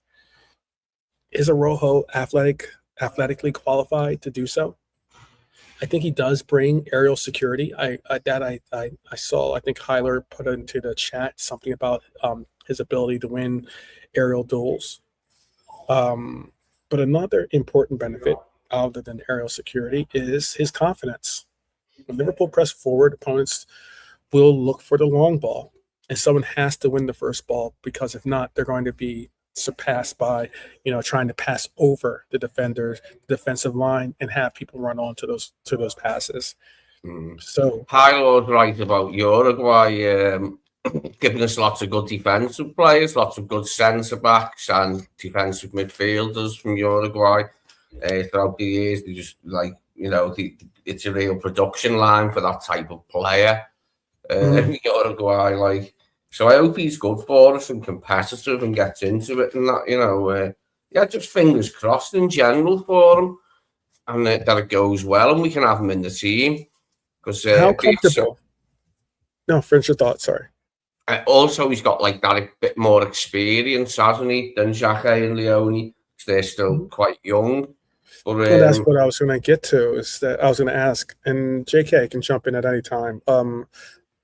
Is Araujo athletically qualified to do so? I think he does bring aerial security. I saw, I think Hyler put into the chat something about his ability to win aerial duels. But another important benefit other than aerial security is his confidence. When Liverpool press forward, opponents will look for the long ball, and someone has to win the first ball, because if not, they're going to be surpassed by, trying to pass over the defensive line and have people run on to those passes. So Hylo's right about Uruguay giving us lots of good defensive players, lots of good centre backs and defensive midfielders from Uruguay. Throughout the years, they just it's a real production line for that type of player. Uruguay, so I hope he's good for us and competitive and gets into it, and that, just fingers crossed in general for him, and that it goes well and we can have him in the team. Because how comfortable? No, finish your thought. Sorry. Also, he's got that a bit more experience, hasn't he, than Jacquet and Leone? Because they're still quite young. But that's what I was going to get to. Is that I was going to ask, and JK can jump in at any time.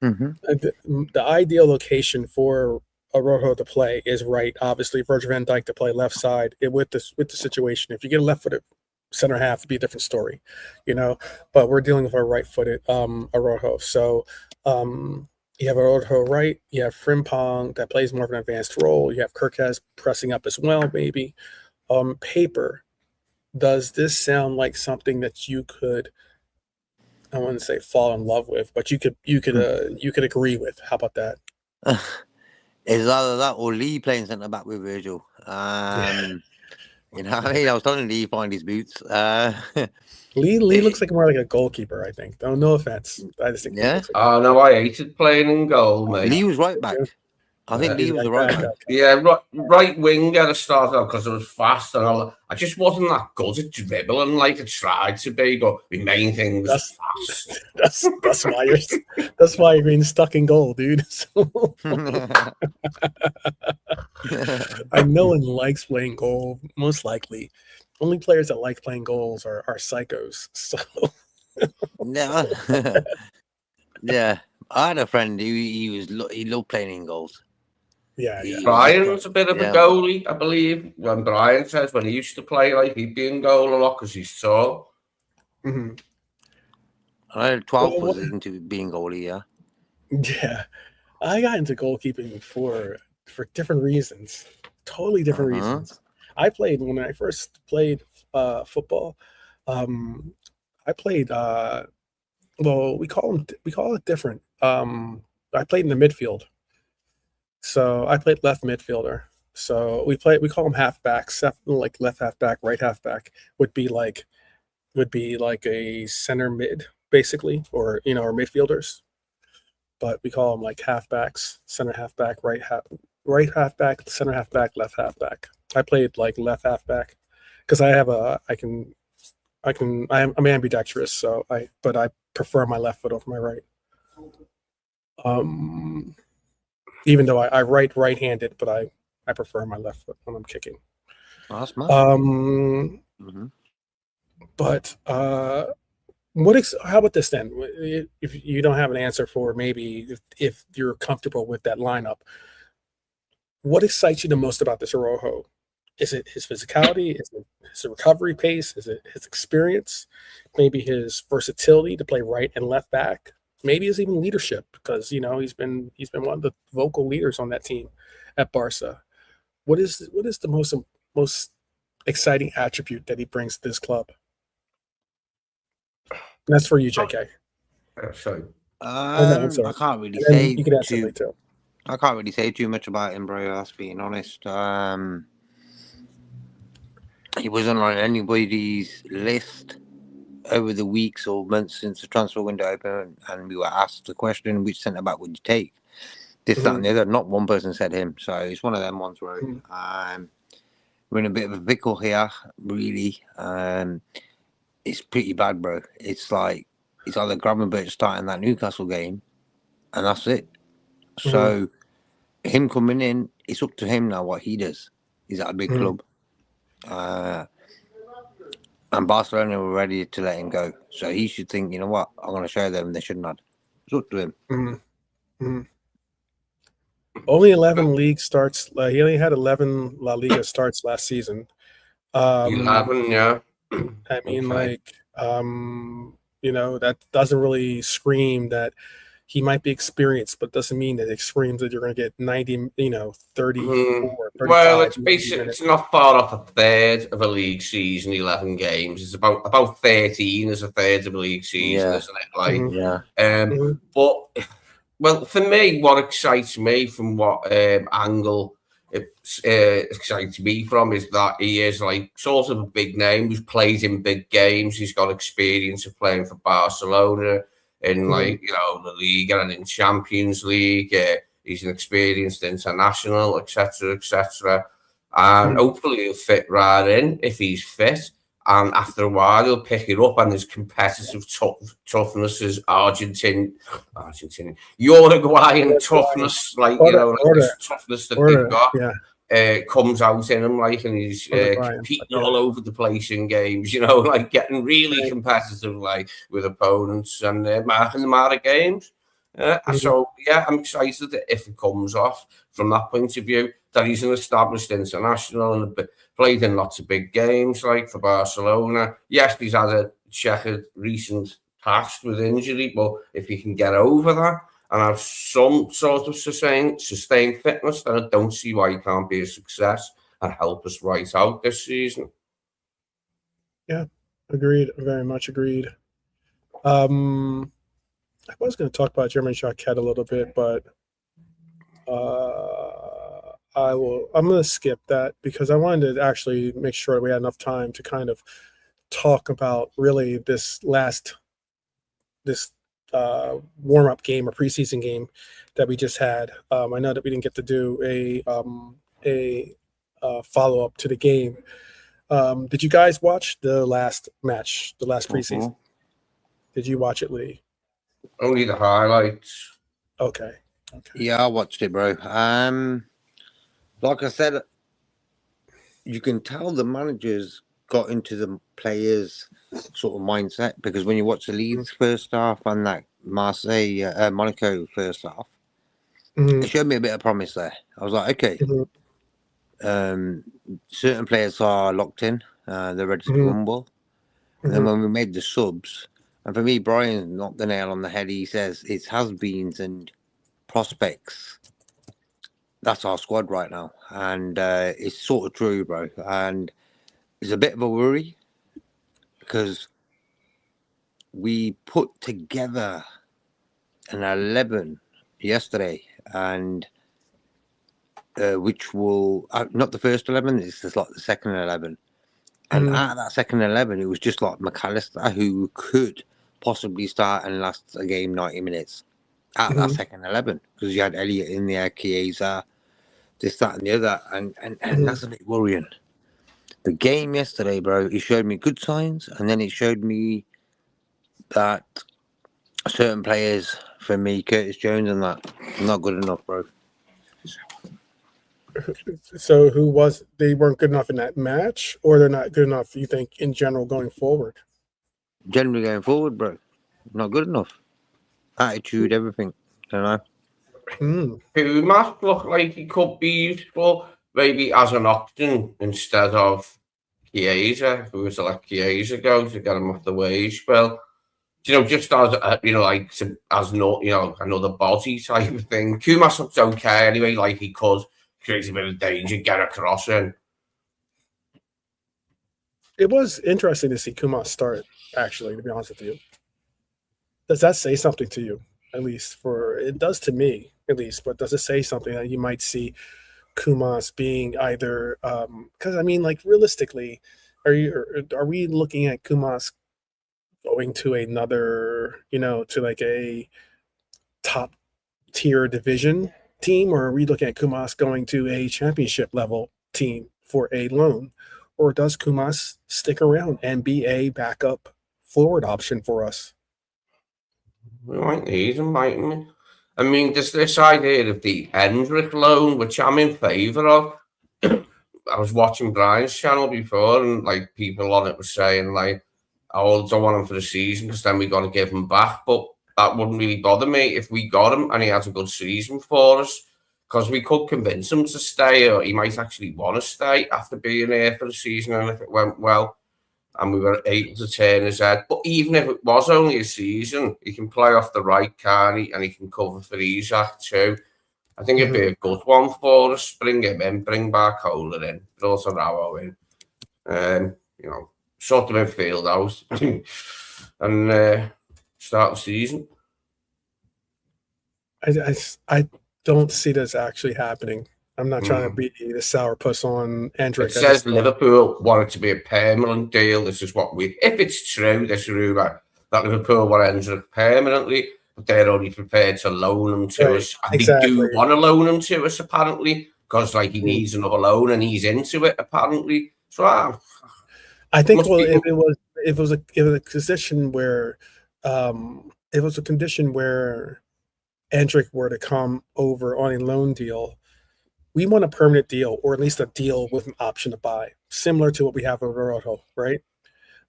The ideal location for Araujo to play is right. Obviously, Virgil van Dijk to play left side. With the situation, if you get a left-footed center half, it'd be a different story, But we're dealing with our right-footed Araujo. So you have Araujo right. You have Frimpong that plays more of an advanced role. You have Kirkaz pressing up as well, maybe. Paper. Does this sound like something that you could, I wouldn't say fall in love with, but you could agree with? How about that? It's either that or Lee playing centre back with Virgil. I was telling Lee find his boots. Lee looks like more like a goalkeeper, I think. No offense. I just think. Yeah. Oh no, I hated playing in goal, mate. Lee was right back. I think He's Lee was right a right back. back. Yeah, right winger. I started out because I was fast, and I just wasn't that good at dribbling like I tried to be. But my main thing was fast. That's why you're being stuck in goal, dude. No one likes playing goal. Most likely, only players that like playing goals are psychos. So Yeah. Yeah. I had a friend who he loved playing in goals. yeah. Brian's a bit of a Yeah. goalie, I believe. When Brian says when he used to play, like he'd be in goal a lot because he's tall. Mhm. I had 12 was into being goalie, yeah. Yeah. I got into goalkeeping for different reasons, totally different reasons. I played when I first played football. I played. Well, we call it different. I played in the midfield, so I played left midfielder. So we call them halfbacks, like left halfback, right halfback would be like a center mid basically, or or midfielders. But we call them like halfbacks, center halfback, right halfback, center halfback, left halfback. I played like left halfback because I'm ambidextrous, so I prefer my left foot over my right. Even though I right-handed, but I prefer my left foot when I'm kicking. Oh, that's nice. But how about this then? If you don't have an answer for maybe if you're comfortable with that lineup, what excites you the most about this Araujo? Is it his physicality? Is it his recovery pace? Is it his experience? Maybe his versatility to play right and left back? Maybe it's even leadership because he's been one of the vocal leaders on that team at Barca. What is the most exciting attribute that he brings to this club? And that's for you, JK. Sorry. I'm sorry. I can't really say you can answer too. I can't really say too much about him, bro. That's being honest. He wasn't on anybody's list over the weeks or months since the transfer window opened, and we were asked the question, which centre back would you take? This, that, and the other. Not one person said him, so it's one of them ones, bro. We're in a bit of a pickle here, really. It's pretty bad, bro. It's like it's either Gravenberch starting that Newcastle game, and that's it. So him coming in, it's up to him now what he does. He's at a big club. And Barcelona were ready to let him go. So he should think, you know what, I'm going to show them they shouldn't have. It's up to him. Only 11 league starts. He only had 11 La Liga starts last season. 11, yeah. I mean, that doesn't really scream that he might be experienced, but doesn't mean that it screams that you're going to get 90, 34, 35. Well, it's not far off a third of a league season, 11 games. It's about 13 as a third of a league season, isn't it? But, well, for me, what excites me from what angle it excites me from is that he is like sort of a big name who's played in big games. He's got experience of playing for Barcelona in the league and in Champions League. He's an experienced international, etc. And hopefully he'll fit right in if he's fit. And after a while, he'll pick it up, and his competitive toughness, his Uruguayan toughness, toughness that they've got, comes out in him, and he's competing all over the place in games, getting really competitive, with opponents and marking them out of games. So, I'm excited that if it comes off from that point of view, that he's an established international and played in lots of big games, for Barcelona. Yes, he's had a checkered recent past with injury, but if he can get over that and have some sort of sustained fitness, then I don't see why he can't be a success and help us right out this season. Yeah, agreed. Very much agreed. I was going to talk about Jeremy Jacquet a little bit, but I'm going to skip that because I wanted to actually make sure we had enough time to kind of talk about really this warm-up game or preseason game that we just had. I know that we didn't get to do a follow-up to the game. Did you guys watch the last match, the last preseason? Did you watch it, Lee? Only the highlights. Okay. Yeah, I watched it, bro. Like I said, you can tell the managers got into the players' sort of mindset, because when you watch the Leeds first half and that Marseille, Monaco first half, it showed me a bit of promise there. I was like, okay, certain players are locked in, they're ready to rumble. And then when we made the subs, and for me, Brian knocked the nail on the head. He says it's has-beens and prospects. That's our squad right now, and it's sort of true, bro. And it's a bit of a worry because we put together an 11 yesterday, and which will not the first 11. It's just like the second 11, and out of that second 11, it was just like McAllister, who could possibly start and last a game 90 minutes. Out of that second 11, because you had Elliott in there, Chiesa, this, that, and the other, and that's a bit worrying. The game yesterday, bro, it showed me good signs, and then it showed me that certain players, for me, Curtis Jones and that, not good enough, bro. So they weren't good enough in that match, or they're not good enough, you think, in general going forward? Generally going forward, bro, not good enough. Attitude, everything, you know. Pumas look like he could be useful, maybe as an option instead of Chiesa, who was to let Chiesa go to get him off the wage bill. Just as as another body type of thing. Pumas looks okay anyway, like he could create a bit of danger, get a cross in. It was interesting to see Kumas start, actually, to be honest with you. Does that say something to you? At least it does to me, at least. But does it say something that you might see Kumas being either? Because I mean, like realistically, are we looking at Kumas going to another, to like a top tier division team, or are we looking at Kumas going to a championship level team for a loan, or does Kumas stick around and be a backup forward option for us? We might need him, mightn't we? I mean, there's this idea of the Hendrick loan, which I'm in favour of. I was watching Brian's channel before, and like people on it were saying, like, "Oh, don't want him for the season because then we got to give him back." But that wouldn't really bother me if we got him and he has a good season for us, because we could convince him to stay, or he might actually want to stay after being here for the season, and if it went well and we were able to turn his head. But even if it was only a season, he can play off the right, can't he? And he can cover for Isaac too. I think it'd be a good one for us. Bring him in, bring back Kohler in, throw Sarao in, sort the midfield out and start the season. I don't see this actually happening. I'm not trying to be the sourpuss on Hendrick. It says Liverpool want it to be a permanent deal. This is what if it's true, this rumour, that Liverpool want Hendrick permanently, but they're only prepared to loan him to us. And they do want to loan him to us, apparently, because he needs another loan and he's into it, apparently. So I think if it was a condition where Hendrick were to come over on a loan deal, we want a permanent deal, or at least a deal with an option to buy, similar to what we have with Rojo, right?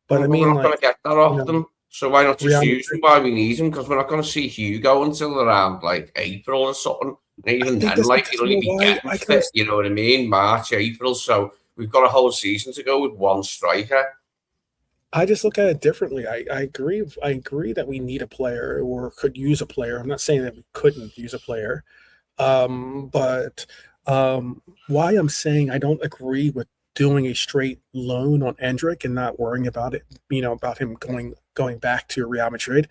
But I mean, we're not going to get that off them, so why not just use them while we need them? Because we're not going to see Hugo until around April or something. And even then, he'll only be getting fit, you know what I mean? March, April. So we've got a whole season to go with one striker. I just look at it differently. I agree. I agree that we need a player or could use a player. I'm not saying that we couldn't use a player, but why I'm saying I don't agree with doing a straight loan on Hendrick and not worrying about it, about him going back to Real Madrid,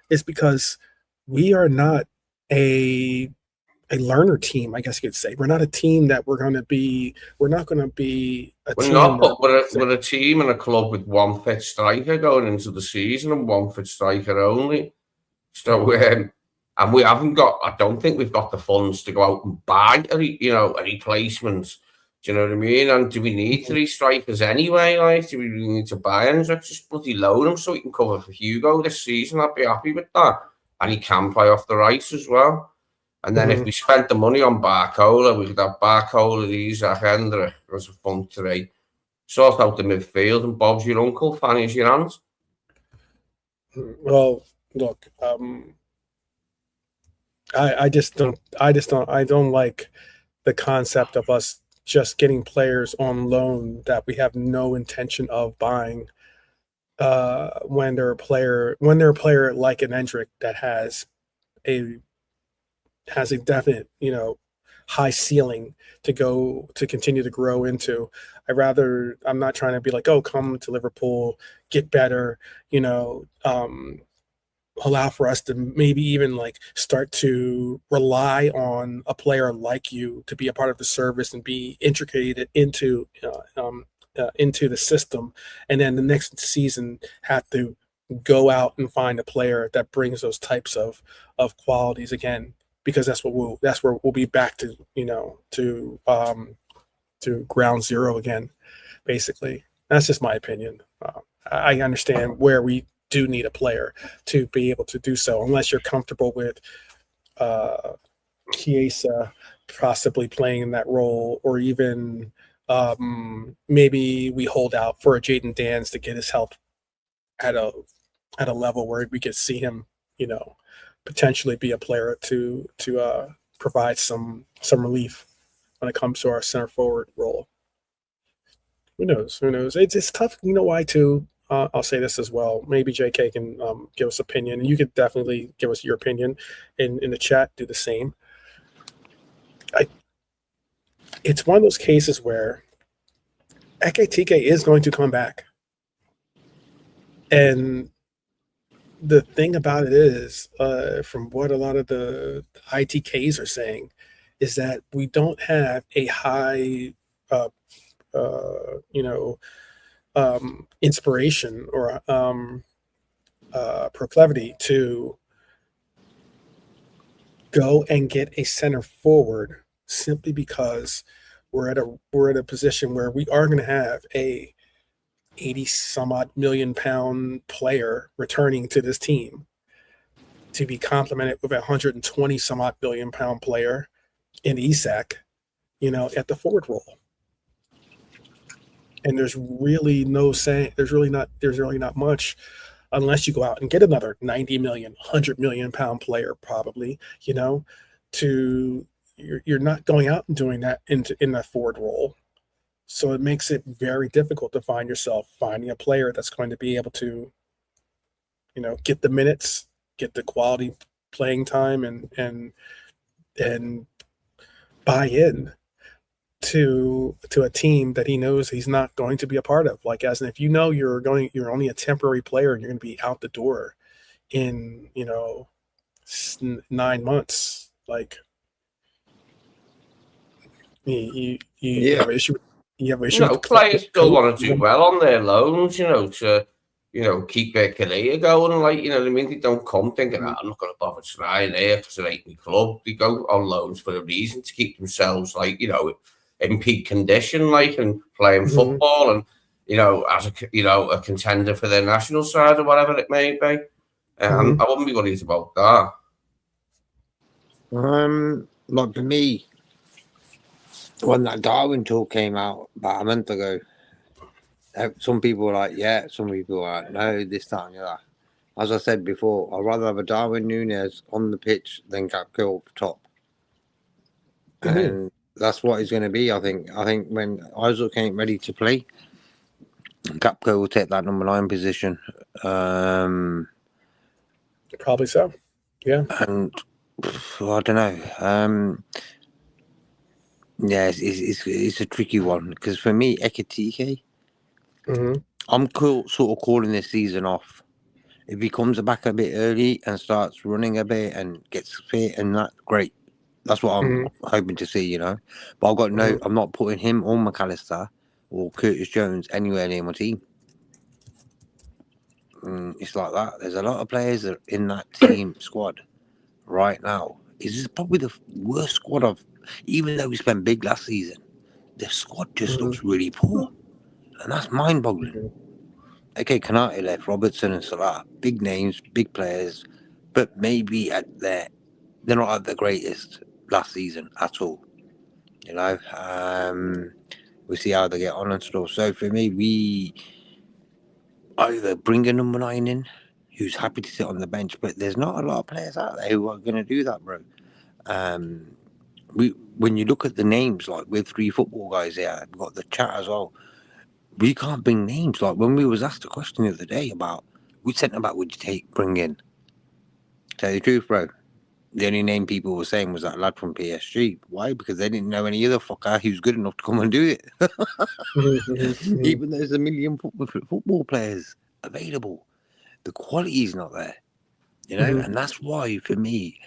is because we are not a learner team, I guess you could say. We're not a team that we're not going to be a team. But we're a team and a club with one fit striker going into the season and one fit striker only. So, and we haven't got. I don't think we've got the funds to go out and buy a replacement. Do you know what I mean? And do we need 3 strikers anyway? Like, do we really need to buy Hendrick? Just bloody loan him so he can cover for Hugo this season. I'd be happy with that. And he can play off the right as well. And then if we spent the money on Barcola, we could have Barcola, Isak, Hendrick as a front 3. Sort out the midfield, and Bob's your uncle, Fanny's your aunt. Well, look, I don't like the concept of us just getting players on loan that we have no intention of buying. When they're a player like an Hendrick that has a definite, high ceiling to continue to grow into. I'm not trying to be like, oh, come to Liverpool, get better, allow for us to maybe even like start to rely on a player like you to be a part of the service and be integrated into the system, and then the next season have to go out and find a player that brings those types of qualities again, because that's where we'll be back to to ground zero again, basically. That's just my opinion. I understand where we do need a player to be able to do so, unless you're comfortable with Chiesa possibly playing in that role, or even maybe we hold out for a Jaden Dans to get his help at a level where we could see him, potentially be a player to provide some relief when it comes to our center forward role. Who knows? It's tough. You know why too? I'll say this as well. Maybe JK can give us opinion, and you could definitely give us your opinion in the chat. Do the same. It's one of those cases where Ekitike is going to come back. And the thing about it is, from what a lot of the ITKs are saying, is that we don't have a high, inspiration or proclivity to go and get a center forward, simply because we're at a position where we are going to have a 80 some odd million pound player returning to this team to be complemented with a 120 some odd million pound player in Isak, at the forward role. And there's really not much, unless you go out and get another 90 million, 100 million pound player, probably, you're not going out and doing that in that forward role. So it makes it very difficult to finding a player that's going to be able to, get the minutes, get the quality playing time, and buy in to a team that he knows he's not going to be a part of. Like, as in, if you're only a temporary player and you're going to be out the door in 9 months, like you have an issue. You have an issue. Players still want to do well on their loans, to keep their career going. Like, what I mean? They don't come thinking, I'm not going to bother trying here because it ain't my club. They go on loans for a reason, to keep themselves, like, in peak condition, like, and playing football, and as a contender for their national side or whatever it may be. I wouldn't be worried about that. Like, for me, when that Darwin talk came out about a month ago, some people were like, yeah, some people were like, no, this, that, and the other. As I said before, I'd rather have a Darwin Núñez on the pitch than Gakpo up top. And that's what he's going to be, I think. I think when Isaac ain't ready to play, Gakpo will take that number 9 position. Probably so. Yeah. And I don't know. Yeah, it's a tricky one, because for me, Ekitike, I'm sort of calling this season off. If he comes back a bit early and starts running a bit and gets fit, and that, great. That's what I'm hoping to see, But I've got I'm not putting him or McAllister or Curtis Jones anywhere near my team. it's like that. There's a lot of players that are in that team squad right now. This is probably the worst squad of, even though we spent big last season, the squad just looks really poor. And that's mind-boggling. Okay, Kanate left, Robertson and Salah, big names, big players, but maybe they're not at the greatest last season at all. You know, we'll see how they get on and stuff. So for me, we either bring a number 9 in who's happy to sit on the bench, but there's not a lot of players out there who are going to do that, bro. When you look at the names, like we're 3 football guys here, we've got the chat as well. We can't bring names. Like when we was asked a question the other day about which centre back would you bring in? Tell you the truth, bro. The only name people were saying was that lad from PSG. Why? Because they didn't know any other fucker who's good enough to come and do it. Even though there's a million football players available, the quality is not there. You know, and that's why for me,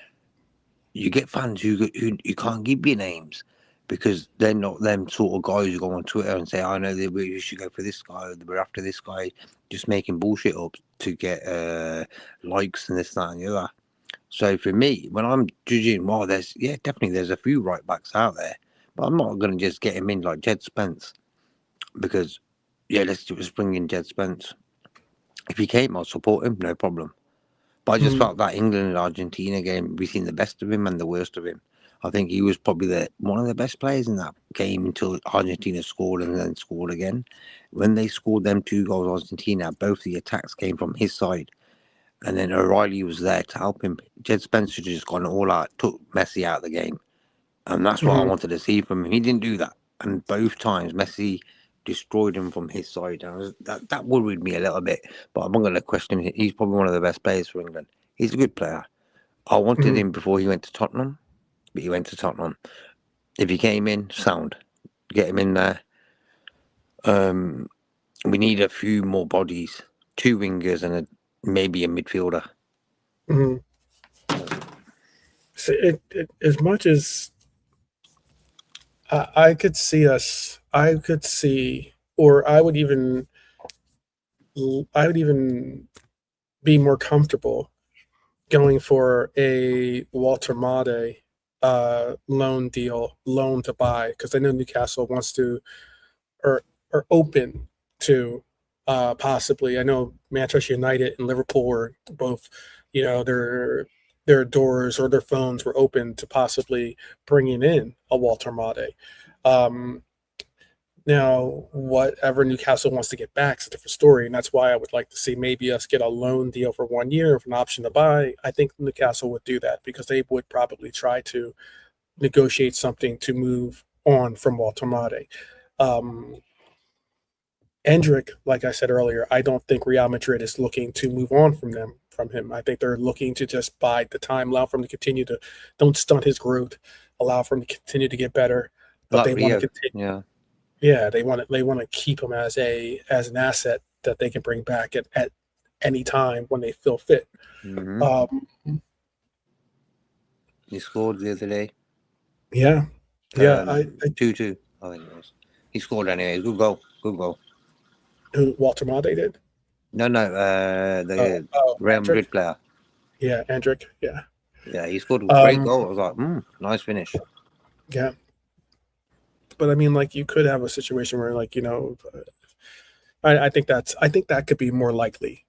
you get fans who you can't give your names because they're not them sort of guys who go on Twitter and say, I know that we should go for this guy, we're after this guy, just making bullshit up to get likes and this, that, and the other. So for me, when I'm judging, well, there's a few right backs out there, but I'm not going to just get him in like Jed Spence because, let's just bring in Jed Spence. If he came, I'll support him, no problem. But I just felt that England and Argentina game, we've seen the best of him and the worst of him. I think he was probably one of the best players in that game until Argentina scored and then scored again. When they scored them 2 goals, Argentina, both the attacks came from his side. And then O'Reilly was there to help him. Jed Spencer just gone all out, took Messi out of the game. And that's what I wanted to see from him. He didn't do that. And both times, Messi destroyed him from his side. And that worried me a little bit. But I'm not going to question him. He's probably one of the best players for England. He's a good player. I wanted him before he went to Tottenham. But he went to Tottenham. If he came in, sound. Get him in there. We need a few more bodies. 2 wingers and maybe a midfielder. So as much as I could see, or I would even be more comfortable going for a Walter Made loan to buy, because I know Newcastle wants to or are open to possibly. I know Manchester United and Liverpool were both, their doors or their phones were open to possibly bringing in a Walter Made. Now, whatever Newcastle wants to get back is a different story, and that's why I would like to see maybe us get a loan deal for 1 year with an option to buy. I think Newcastle would do that because they would probably try to negotiate something to move on from Walter Made. Endrick, like I said earlier, I don't think Real Madrid is looking to move on from him. I think they're looking to just bide the time, allow for him to continue to, don't stunt his growth, allow for him to continue to get better. But they want to continue. Yeah, they want to keep him as an asset that they can bring back at any time when they feel fit. He scored the other day. Yeah. 2-2, I think it was. He scored anyway. Good goal. Who, Walter Made did? No, the Real Madrid player. Yeah, Endrick. Yeah. Yeah, he scored a great goal. I was like, nice finish. Yeah. But I mean, like, you could have a situation where, like, I think that could be more likely,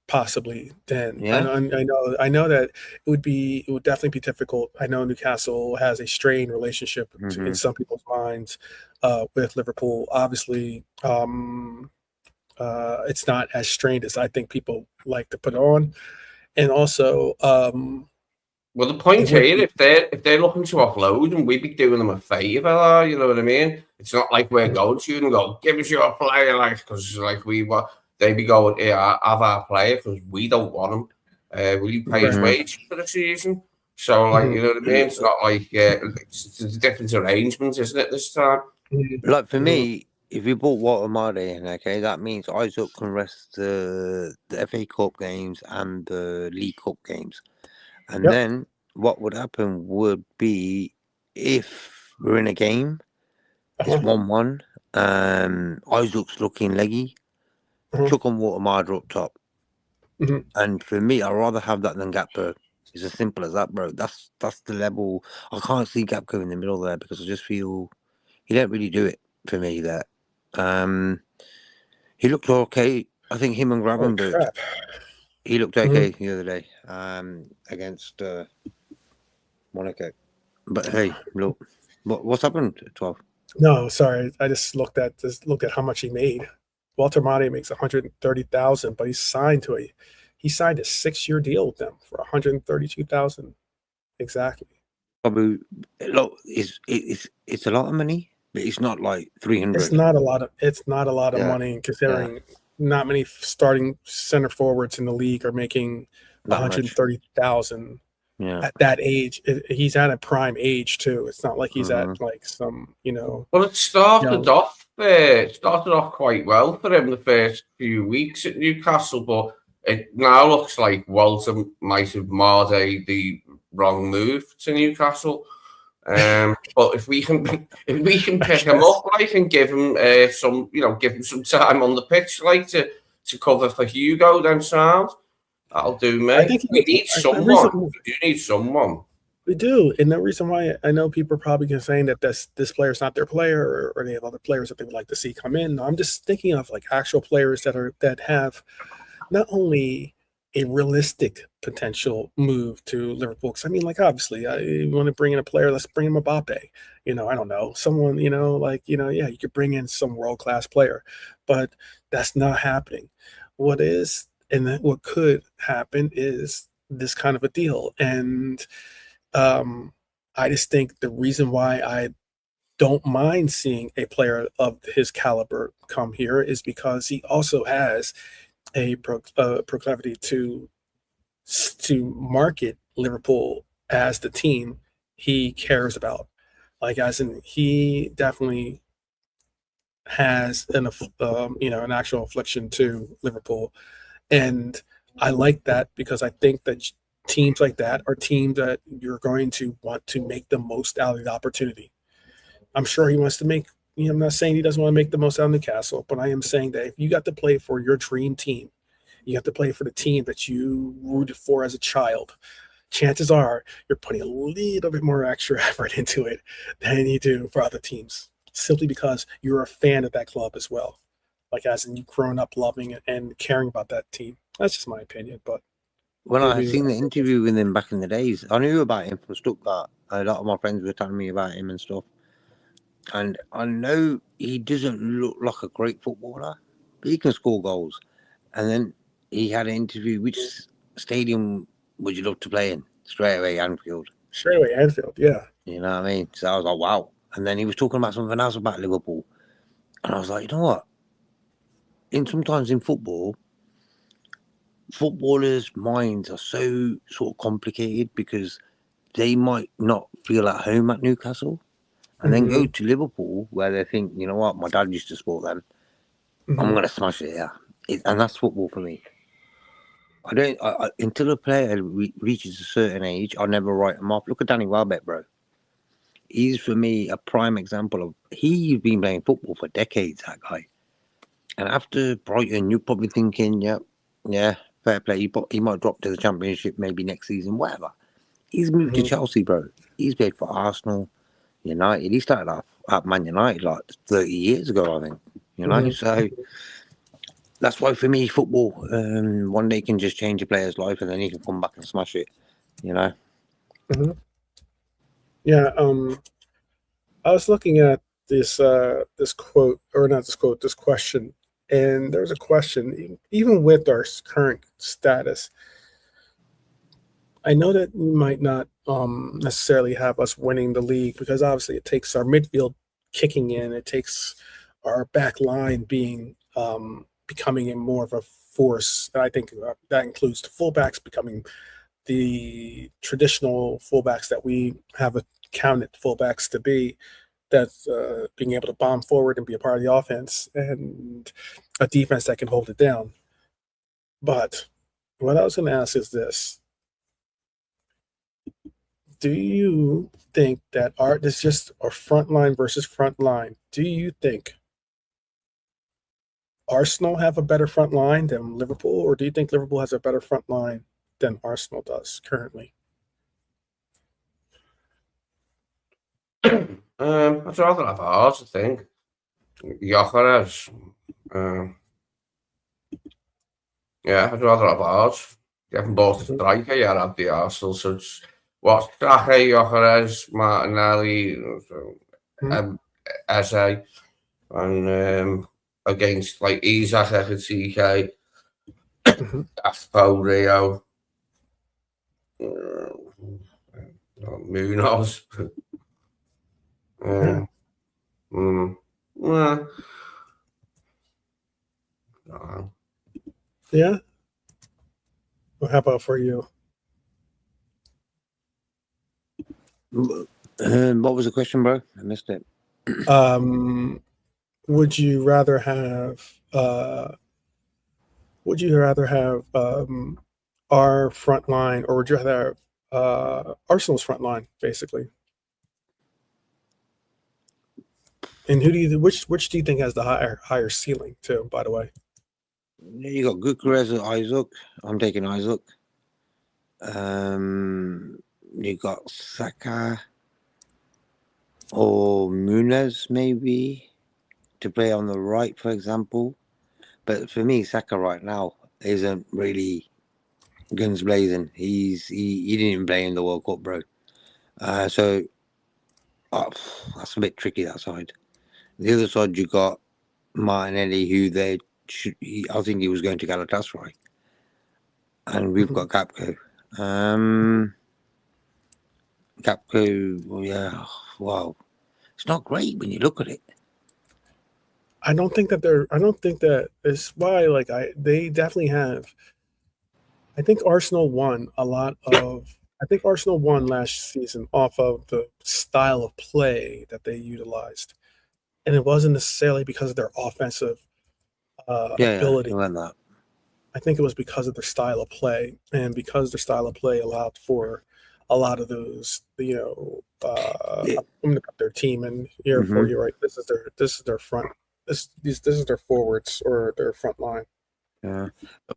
possibly, than. Yeah. I know that it would definitely be difficult. I know Newcastle has a strained relationship in some people's minds with Liverpool. Obviously, it's not as strained as I think people like to put on, and also. Well, the point here, if they're looking to offload, and we'd be doing them a favour, you know what I mean? It's not like we're going to and go, give us your player, because they'd be going, yeah, have our player because we don't want him. Will you pay his wage for the season? So, you know what I mean? It's not like it's a different arrangement, isn't it, this time? Like for me, if you bought Walter Made in, okay, that means Isaac can rest the FA Cup games and the League Cup games. And then what would happen would be if we're in a game, it's 1-1, Isaac's looking leggy, chuck on Walter Made up top. And for me, I'd rather have that than Gakpo. It's as simple as that, bro. That's the level. I can't see Gakpo in the middle there because I just feel he don't really do it for me there. He looked okay. I think him and Oh, Gravenberg, crap. he looked okay the other day against Monaco. But hey, look, what's happened? 12. No, sorry. I just looked at how much he made. Walter Mate makes 130,000, but he signed a 6-year deal with them for 132,000 exactly. Probably look, it's a lot of money, but it's not like 300. It's not a lot of Yeah. money considering not many starting center forwards in the league are making That much. 130,000 Yeah. at that age. He's at a prime age too. It's not like he's at like some, Well, it started off quite well for him the first few weeks at Newcastle, but it now looks like Walter might have made the wrong move to Newcastle. But if we can pick him up, like, and give him some time on the pitch, like to cover for Hugo, then sound that'll do me. I think we need someone. We do need someone. We do, and the reason why I know people are probably saying that this player's not their player, or they have other players that they would like to see come in. I'm just thinking of like actual players that have not only a realistic potential move to Liverpool. Because I mean, like obviously, you want to bring in a player, let's bring in Mbappe. I don't know, someone, yeah, you could bring in some world-class player, but that's not happening. What is and then what could happen is this kind of a deal, and I just think the reason why I don't mind seeing a player of his caliber come here is because he also has a proclivity to market Liverpool as the team he cares about. Like, as in, he definitely has an actual affliction to Liverpool, and I like that because I think that teams like that are teams that you're going to want to make the most out of the opportunity. I'm sure he wants to make. I'm not saying he doesn't want to make the most out of Newcastle, but I am saying that if you got to play for your dream team, you have to play for the team that you rooted for as a child. Chances are you're putting a little bit more extra effort into it than you do for other teams, simply because you're a fan of that club as well. Like, as in, you've grown up loving it and caring about that team. That's just my opinion, but when I had seen the interview with him back in the days, I knew about him from Stuttgart. A lot of my friends were telling me about him and stuff. And I know he doesn't look like a great footballer, but he can score goals. And then he had an interview. Which stadium would you love to play in? Straight away, Anfield. Straight away, Anfield, yeah. You know what I mean? So I was like, wow. And then he was talking about something else about Liverpool. And I was like, you know what? Sometimes in football, footballers' minds are so sort of complicated because they might not feel at home at Newcastle and then go to Liverpool where they think, you know what, my dad used to support them. I'm going to smash it here. And that's football for me. Until a player reaches a certain age, I'll never write him off. Look at Danny Welbeck, bro. He's, for me, a prime example of he's been playing football for decades, that guy. And after Brighton, you're probably thinking, yeah, fair play. He might drop to the Championship maybe next season, whatever. He's moved to Chelsea, bro. He's played for Arsenal, United. He started off at Man United like 30 years ago, I think. So that's why for me, football, one day can just change a player's life and then he can come back and smash it, Yeah, I was looking at this quote, or not this quote, this question, and there's a question, even with our current status, I know that we might not necessarily have us winning the league because obviously it takes our midfield kicking in, it takes our back line being becoming a more of a force. And I think that includes the fullbacks becoming the traditional fullbacks that we have accounted fullbacks to be. That's being able to bomb forward and be a part of the offense, and a defense that can hold it down. But what I was going to ask is this. Do you think that this is just a front line versus front line? Do you think Arsenal have a better front line than Liverpool, or do you think Liverpool has a better front line than Arsenal does currently? I'd rather have ours, I think. Jokeres. Yeah, I'd rather have ours. You haven't bought a striker yet at the Arsenal, so it's what's Jacquet, Jokeres, Martinelli, Eze, and against like Isaac, Ekitike, Aspo, Rio, Munoz. Yeah. Well, how about for you? What was the question, bro? I missed it. Would you rather have our front line, or would you rather have Arsenal's front line, basically? And which do you think has the higher ceiling too, by the way? You got Gyökeres and Isaac. I'm taking Isaac. You got Saka or Muniz maybe to play on the right, for example. But for me, Saka right now isn't really guns blazing. He didn't even play in the World Cup, bro. So that's a bit tricky, that side. The other side, you got Martinelli, who I think he was going to Galatasaray. And we've got Gakpo. Gakpo, well, yeah, wow. It's not great when you look at it. I don't think that is why, like, they definitely have. I think Arsenal won last season off of the style of play that they utilized. And it wasn't necessarily because of their offensive ability. Yeah, that. I think it was because of their style of play, and because their style of play allowed for a lot of those, I'm gonna put their team in here for you, right? This is their front. This is their forwards or their front line. Yeah.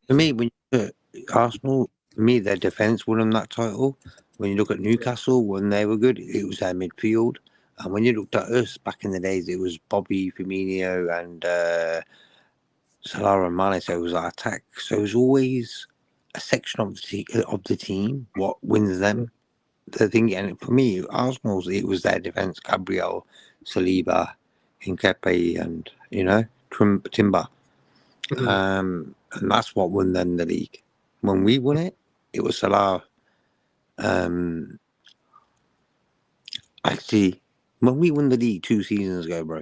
For me, when you look at Arsenal, for me, their defense won them that title. When you look at Newcastle, when they were good, it was their midfield. And when you looked at us back in the days, it was Bobby, Firmino, and Salah and Mane. So it was our attack. So it was always a section of the team what wins them. The thing, and for me, Arsenal's, it was their defense: Gabriel, Saliba, Nketiah, and Timber. And that's what won them the league. When we won it, it was Salah. Actually, when we won the league 2 seasons ago, bro,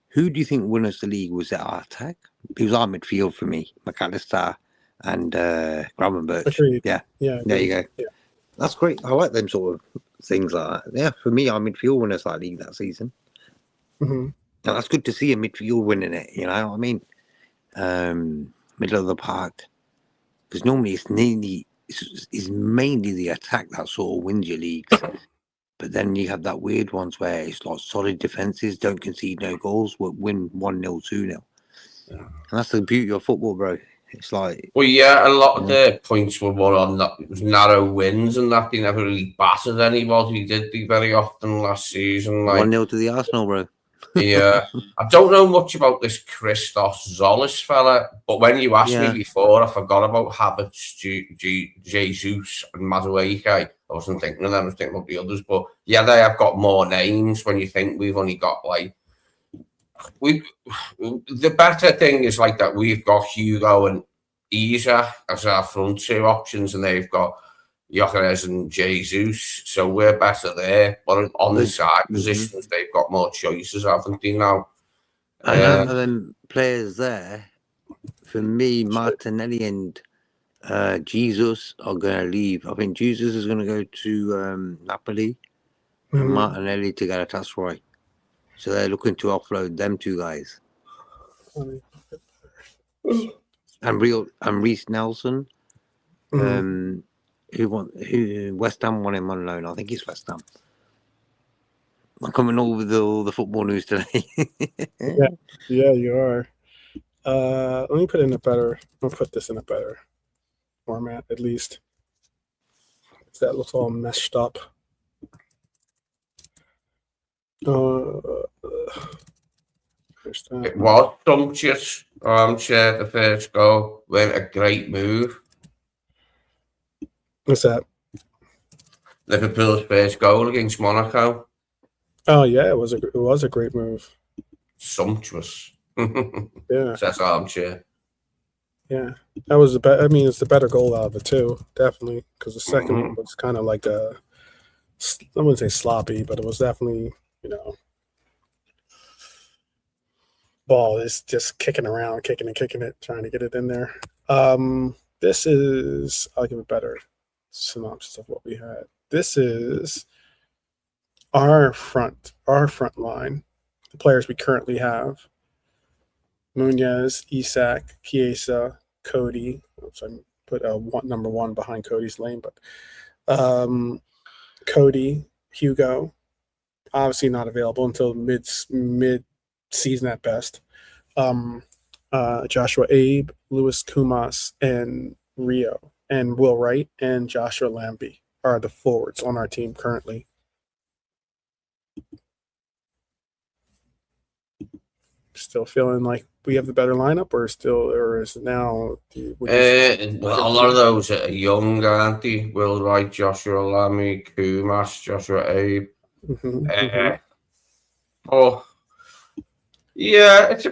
who do you think won us the league? Was it our attack? It was our midfield for me, McAllister and Gravenberch. Yeah, there you go. Yeah. That's great. I like them sort of things like that. Yeah, for me, our midfield won us that league that season. And that's good to see a midfield winning it. You know what I mean? Middle of the park, because normally it's mainly the attack that sort of wins your leagues. But then you have that weird ones where it's like solid defenses, don't concede no goals, but win 1-0, 2-0. And that's the beauty of football, bro. It's like, well, yeah, a lot of the points were more on that. It was narrow wins, and that they never really battered anybody, did they, very often last season? Like 1-0 to the Arsenal, bro. Yeah, I don't know much about this Christos Zolis fella, but when you asked me before, I forgot about Havertz, Jesus, and Madueke. I wasn't thinking of them, I was thinking about the others. But yeah, they have got more names when you think we've only got like. The better thing is like that we've got Hugo and Isa as our front 2 options, and they've got Gyökeres and Jesus, so we're better there. But on the side positions, they've got more choices, haven't they now? And out of them players there, for me, Martinelli and Jesus are going to leave. I think Jesus is going to go to Napoli, and Martinelli to Galatasaray. So they're looking to offload them 2 guys. And Reece Nelson. Who West Ham won him on loan? I think it's West Ham. I'm coming over with all the football news today. yeah, you are. Let me put it in a better. I'll put this in a better format at least. That looks all messed up. It was sumptuous. Armchair, the first goal, went a great move. What's that? Liverpool's first goal against Monaco. Oh yeah, it was a great move. Sumptuous. Yeah, Says Armchair. yeah. That was the better. I mean, it's the better goal out of the two, definitely, because the second one was kind of like I wouldn't say sloppy, but it was definitely, ball is just kicking around, kicking it, trying to get it in there. This is, I'll give a better synopsis of what we had. This is our front line, the players we currently have. Munoz, Isak, Chiesa, Cody. Oops, I put number 1 behind Cody's name, but Cody, Hugo, obviously not available until mid season at best. Joshua Abe, Louis Kumas, and Rio, and Will Wright and Joshua Lambie are the forwards on our team currently. Still feeling like we have the better lineup, or is it now? Well, a lot of those are young, aren't they? Will Wright, Joshua Lambie, Kumas, Joshua Abe. Oh, yeah, it's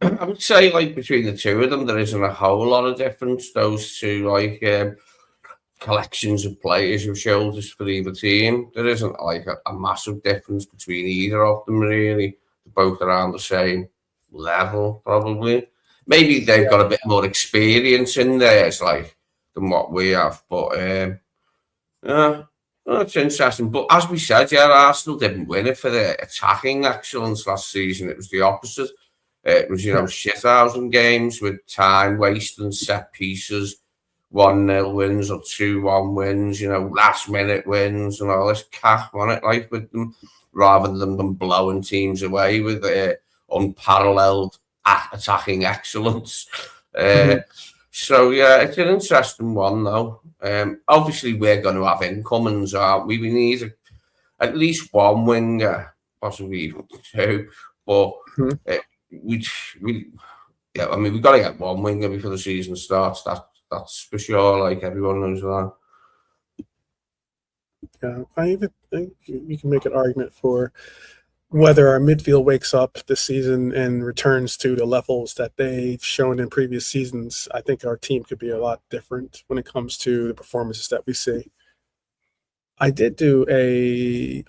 I would say like between the two of them, there isn't a whole lot of difference. Those two collections of players who shoulders for either team. There isn't like a massive difference between either of them really. They're both around the same level, probably. Maybe they've got a bit more experience in there, than what we have. But yeah, it's interesting. But as we said, Arsenal didn't win it for their attacking excellence last season. It was the opposite. It was, shithousing games with time wasting, set pieces, 1-0 wins or 2-1 wins, last minute wins and all this cat on it, with them, rather than them blowing teams away with unparalleled attacking excellence. So yeah, it's an interesting one though. Obviously we're going to have incomings, aren't we? We need at least one winger, possibly even two, but we've got to get one winger before the season starts. That's for sure. Everyone knows that. Yeah, I even think you can make an argument for whether our midfield wakes up this season and returns to the levels that they've shown in previous seasons. I think our team could be a lot different when it comes to the performances that we see. I did do a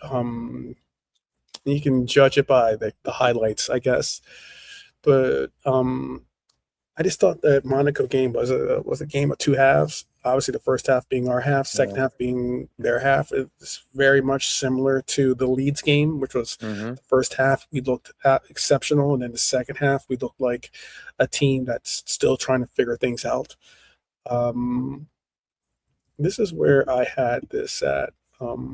you can judge it by the highlights, I guess, but I just thought that Monaco game was a game of two halves. Obviously, the first half being our half, second half being their half. It's very much similar to the Leeds game, which was the first half we looked exceptional, and then the second half we looked like a team that's still trying to figure things out. This is where I had this at. Let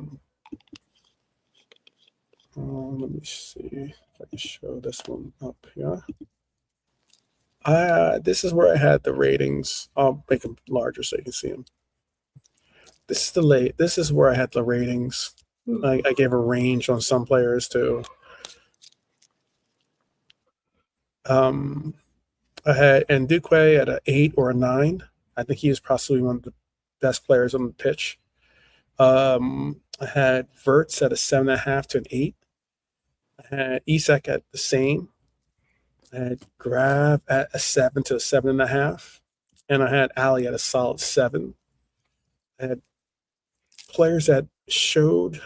me see if I can show this one up here. This is where I had the ratings. I'll make them larger so you can see them. This is where I had the ratings. I gave a range on some players too. I had Nduque at an 8 or a 9. I think he was possibly one of the best players on the pitch. I had Verts at a 7.5 to an 8. I had Isak at the same. I had Grab at a 7 to a 7.5, and I had Ali at a solid 7. I had players that showed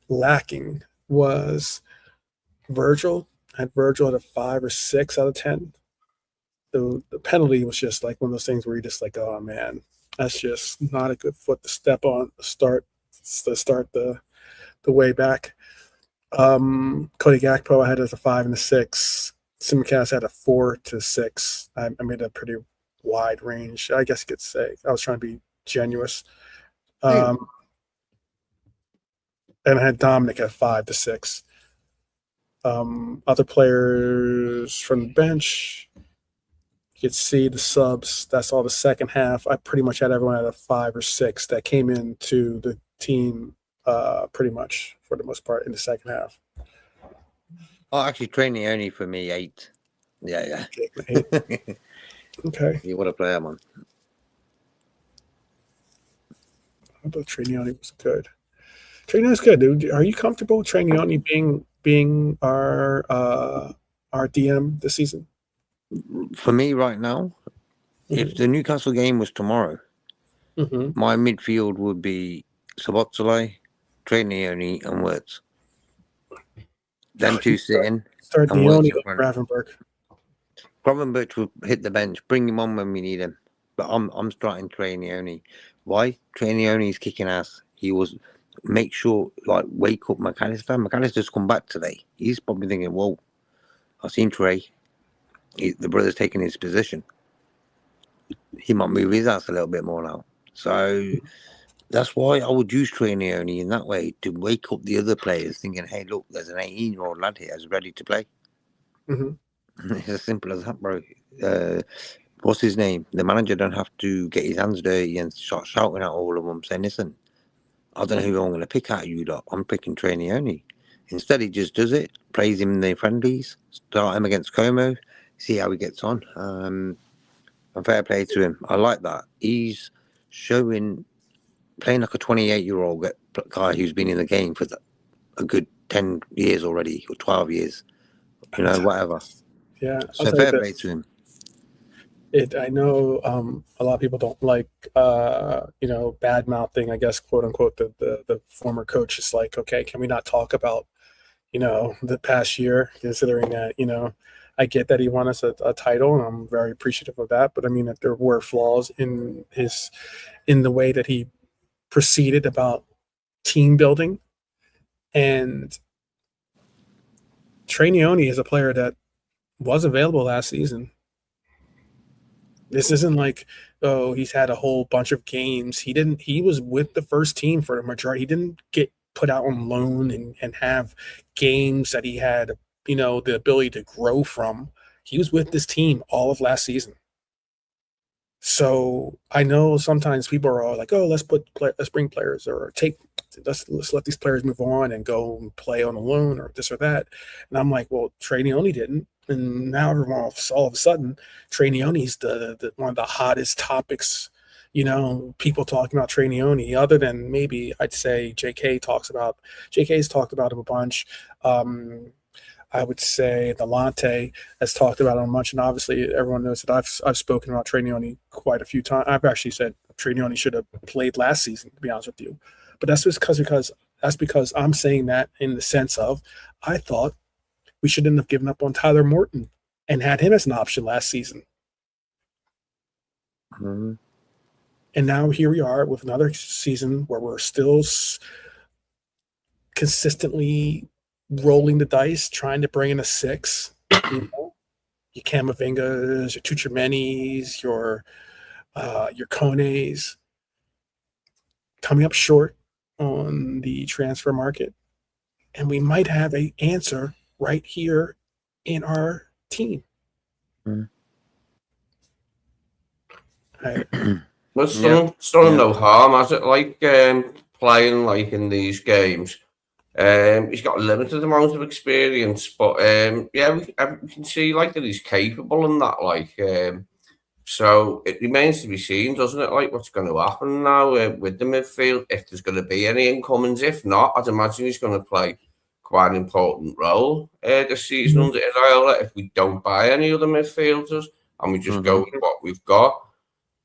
lacking was Virgil. I had Virgil at a 5 or 6 out of 10. The penalty was just like one of those things where you're just like, oh man, that's just not a good foot to step on to start the way back. Cody Gakpo I had as a 5 and a 6. Simcast had a 4 to 6. I made a pretty wide range. I guess you could say I was trying to be generous. And I had Dominic at 5 to 6. Other players from the bench, You could see the subs. That's all the second half. I pretty much had everyone at a 5 or 6 that came into the team pretty much for the most part in the second half. Oh, actually, training only for me 8. Yeah. 8. Okay. You want to play, man? I thought Trainioni was good. Trainioni's good, dude. Are you comfortable with Trainioni being our DM this season? For me, right now, if the Newcastle game was tomorrow, my midfield would be Szoboszlai, Trainioni, and Wirtz. Them two sitting. Start Dioni or Gravenberch. Gravenberch will hit the bench. Bring him on when we need him. But I'm starting Trainioni. Why? Trainioni's kicking ass. He was make sure wake up McAllister. McAllister's come back today. He's probably thinking, whoa, I've seen Trey. The brother's taking his position. He might move his ass a little bit more now. So that's why I would use Trainioni in that way to wake up the other players, thinking, hey, look, there's an 18-year-old lad here who's ready to play. It's as simple as that, bro. What's his name? The manager don't have to get his hands dirty and start shouting at all of them, saying, listen, I don't know who I'm going to pick out of you lot. I'm picking Trainioni. Instead, he just does it, plays him in the friendlies, start him against Como, see how he gets on. And fair play to him. I like that. He's playing like a 28-year-old guy who's been in the game for a good 10 years already, or 12 years, whatever. Yeah. So fair play to him. I know a lot of people don't like, bad mouthing, I guess, quote unquote, the former coach. Is like, okay, can we not talk about, the past year, considering that, I get that he won us a title, and I'm very appreciative of that. But I mean, that there were flaws in the way that he proceeded about team building. And Trainioni is a player that was available last season. This isn't like, oh, he's had a whole bunch of games. He was with the first team for the majority. He didn't get put out on loan and have games that he had, the ability to grow from. He was with this team all of last season. So I know sometimes people are all like, oh, let's bring players, or let's let these players move on and go and play on a loan or this or that. And I'm like, well, Trainioni didn't. And now all of a sudden, Trainioni's the one of the hottest topics, people talking about Trainioni, other than maybe I'd say JK's talked about him a bunch. I would say Delante has talked about him a bunch, and obviously everyone knows that I've spoken about Trainioni quite a few times. I've actually said Trainioni should have played last season, to be honest with you. But that's just because I'm saying that in the sense of I thought we shouldn't have given up on Tyler Morton and had him as an option last season. And now here we are with another season where we're still consistently rolling the dice, trying to bring in a 6. Your Camavingas, your Tuchemenis, your Kones, coming up short on the transfer market. And we might have an answer right here in our team. But still no harm, has it? Like playing like in these games. He's got a limited amount of experience, but we can see like that he's capable and that. So it remains to be seen, doesn't it? Like what's going to happen now with the midfield, if there's going to be any incomings. If not, I'd imagine he's going to play quite an important role this season under Iraola. If we don't buy any other midfielders and we just go with what we've got,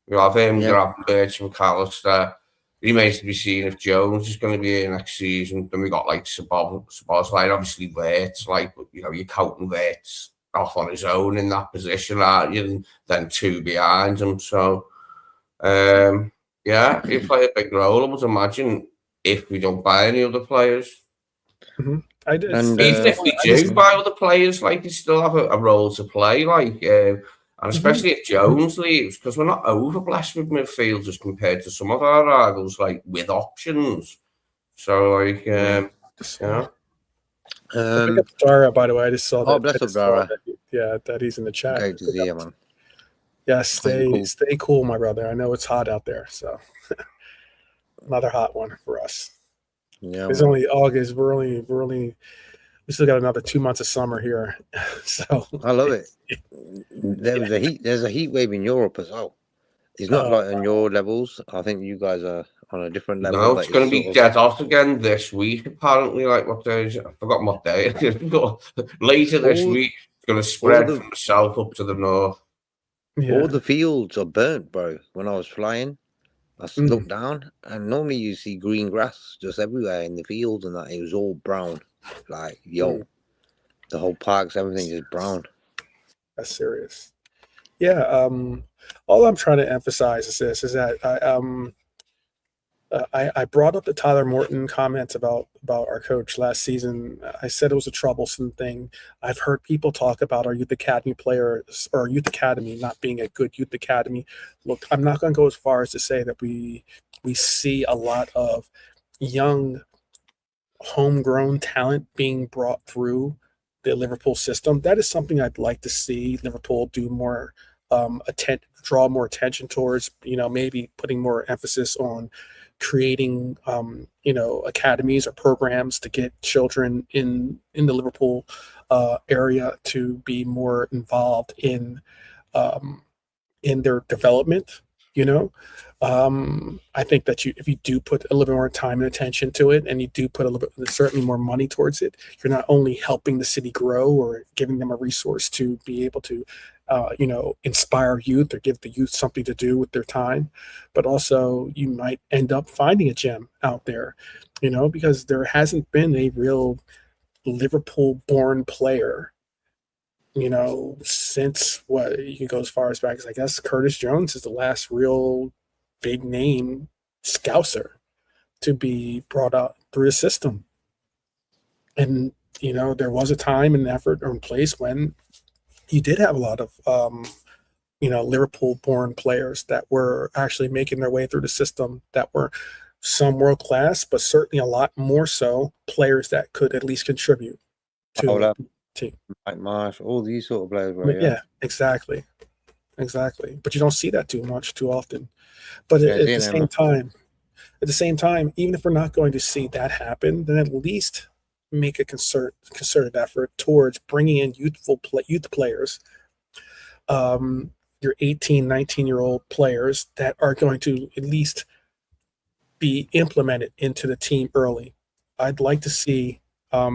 we'll have him, Gravenberch, McAllister. It remains to be seen if Jones is going to be here next season. Then we got like Szoboszlai, obviously Wirtz, you're counting Wirtz off on his own in that position, aren't you? And then 2 behind him. So he'll play a big role, I would imagine, if we don't buy any other players. I did. And even if we do buy other players, they still have a role to play, and especially if Jones leaves, because we're not overblessed with midfielders compared to some of our rivals, with options. So, Pick up Dara, by the way. I just saw that. Oh, bless up, Dara. That he's in the chat. Great to see you, man. Yeah, Cool. stay cool, my brother. I know it's hot out there, so another hot one for us. Yeah, It's man. only August. We still got another 2 months of summer here. So I love it. There's a heat wave in Europe as well. It's not like on your levels. I think you guys are on a different level. No, That it's is going to sort be of dead hot again this week, apparently. Like, what day is it? I've forgotten what day it is. Later this all week, it's going to all spread the from the south up to the north. all yeah. the fields are burnt, bro. When I was flying, I looked down, and normally you see green grass just everywhere in the fields, and that it was all brown. Like, yo, the whole parks, everything is brown. That's serious. Yeah. All I'm trying to emphasize is this: is that I brought up the Tyler Morton comments about our coach last season. I said it was a troublesome thing. I've heard people talk about our youth academy players or youth academy not being a good youth academy. Look, I'm not going to go as far as to say that we see a lot of young homegrown talent being brought through the Liverpool system. That is something I'd like to see Liverpool do more, draw more attention towards. Maybe putting more emphasis on creating, academies or programs to get children in the Liverpool area to be more involved um, in their development. You know, I think that if you do put a little bit more time and attention to it, and you do put a little bit, certainly more money towards it, you're not only helping the city grow or giving them a resource to be able to, inspire youth or give the youth something to do with their time, but also you might end up finding a gem out there, because there hasn't been a real Liverpool-born player since what you can go as far as back as I guess Curtis Jones is the last real big name scouser to be brought out through the system. And, there was a time and effort or place when you did have a lot of, Liverpool born players that were actually making their way through the system that were some world class, but certainly a lot more so players that could at least contribute to Paula, the team. Mike Marsh, all these sort of players, bro. But Yeah, yeah, exactly. Exactly. But you don't see that too often. But yeah, at see the them. same time, even if we're not going to see that happen, then at least make a concerted effort towards bringing in youth players, your 18, 19-year-old players that are going to at least be implemented into the team early. I'd like to see, I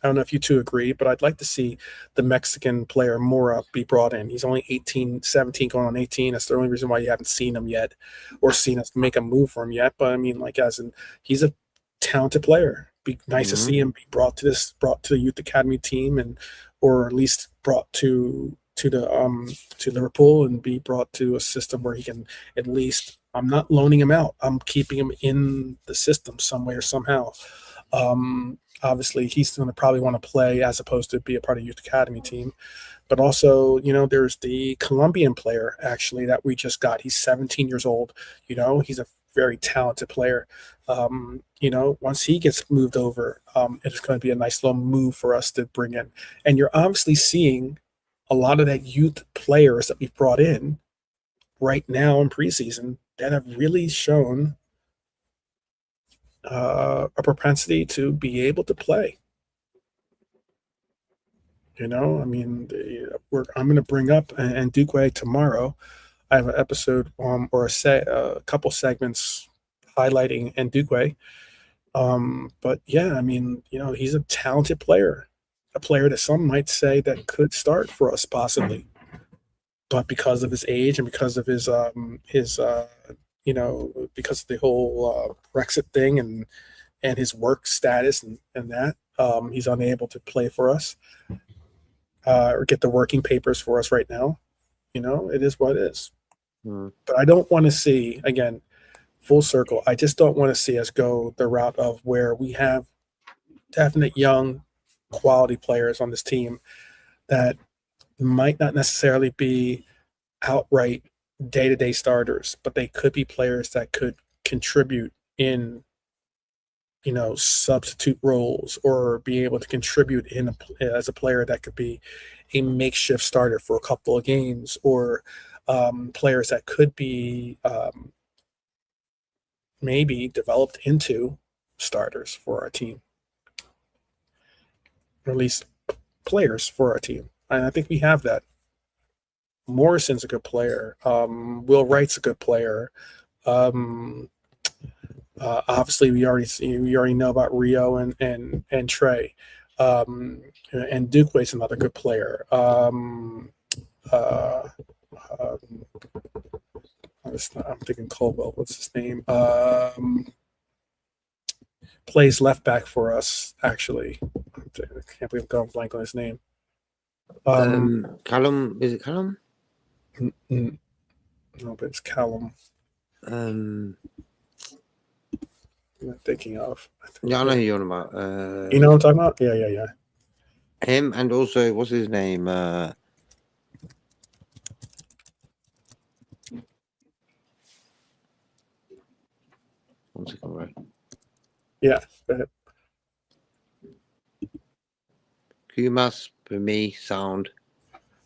don't know if you two agree, but I'd like to see the Mexican player Mora be brought in. He's only 18, 17, going on 18. That's the only reason why you haven't seen him yet or seen us make a move for him yet. But I mean, like, he's a talented player. Be nice to see him be brought to the youth academy team, or at least brought to Liverpool and be brought to a system where he can at least, I'm not loaning him out. I'm keeping him in the system some way or somehow. Obviously, he's going to probably want to play as opposed to be a part of youth academy team. But also, there's the Colombian player actually that we just got. He's 17 years old. He's a very talented player. Once he gets moved over, it's going to be a nice little move for us to bring in. And you're obviously seeing a lot of that youth players that we've brought in right now in preseason that have really shown a propensity to be able to play. I mean, I'm going to bring up and Duque tomorrow. I have an episode or a couple segments highlighting and Duque. But yeah, I mean, he's a talented player, a player that some might say that could start for us possibly, but because of his age and because of his because of the whole Brexit thing and his work status and that he's unable to play for us or get the working papers for us right now. It is what it is. But I don't want to see, again, full circle, I just don't want to see us go the route of where we have definite young quality players on this team that might not necessarily be outright day-to-day starters, but they could be players that could contribute in substitute roles or be able to contribute as a player that could be a makeshift starter for a couple of games or players that could be maybe developed into starters for our team, or at least players for our team. And I think we have that. Morrison's a good player. Will Wright's a good player. Obviously, we already know about Rio and Trey, and Duquesne's another good player. I'm thinking Colwell. What's his name? Plays left back for us. Actually, I can't believe I'm going blank on his name. Callum, is it Callum? No, but it's Callum. Um, I'm thinking of. yeah, I know who you're on about. You know what I'm talking about? Yeah. Him, and also what's his name? One second, right? Yeah. Go ahead. Kumas for me, sound.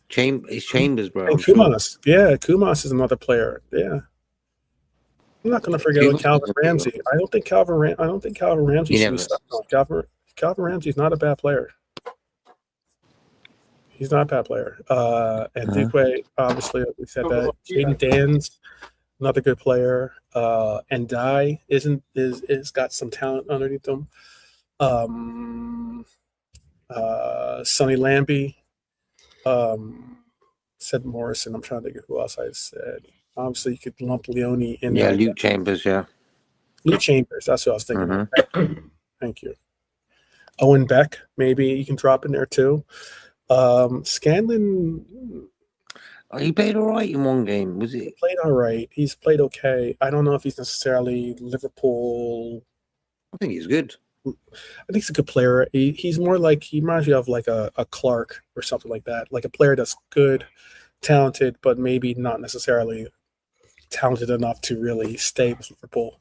It's Chambers, bro. And Kumas. Yeah, Kumas is another player. Yeah. I'm not going to forget about Calvin Ramsey. I don't think Calvin Ramsey should be stuck on. Calvin Ramsey's not a bad player. He's not a bad player. And Duque, obviously, like we said that. Jaden Dan's another good player. And Dye is got some talent underneath him. Sonny Lambie. Said Morrison. I'm trying to think of who else I said. Obviously, you could lump Leone in there. Yeah, Luke Chambers, yeah. Luke Chambers, that's what I was thinking of. Thank you. Owen Beck, maybe you can drop in there too. Scanlon. He played all right in one game, was it? He played all right. He's played okay. I don't know if he's necessarily Liverpool. I think he's good. I think he's a good player. He's more like, he reminds me of like a Clark or something like that. Like a player that's good, talented, but maybe not necessarily talented enough to really stay with Liverpool.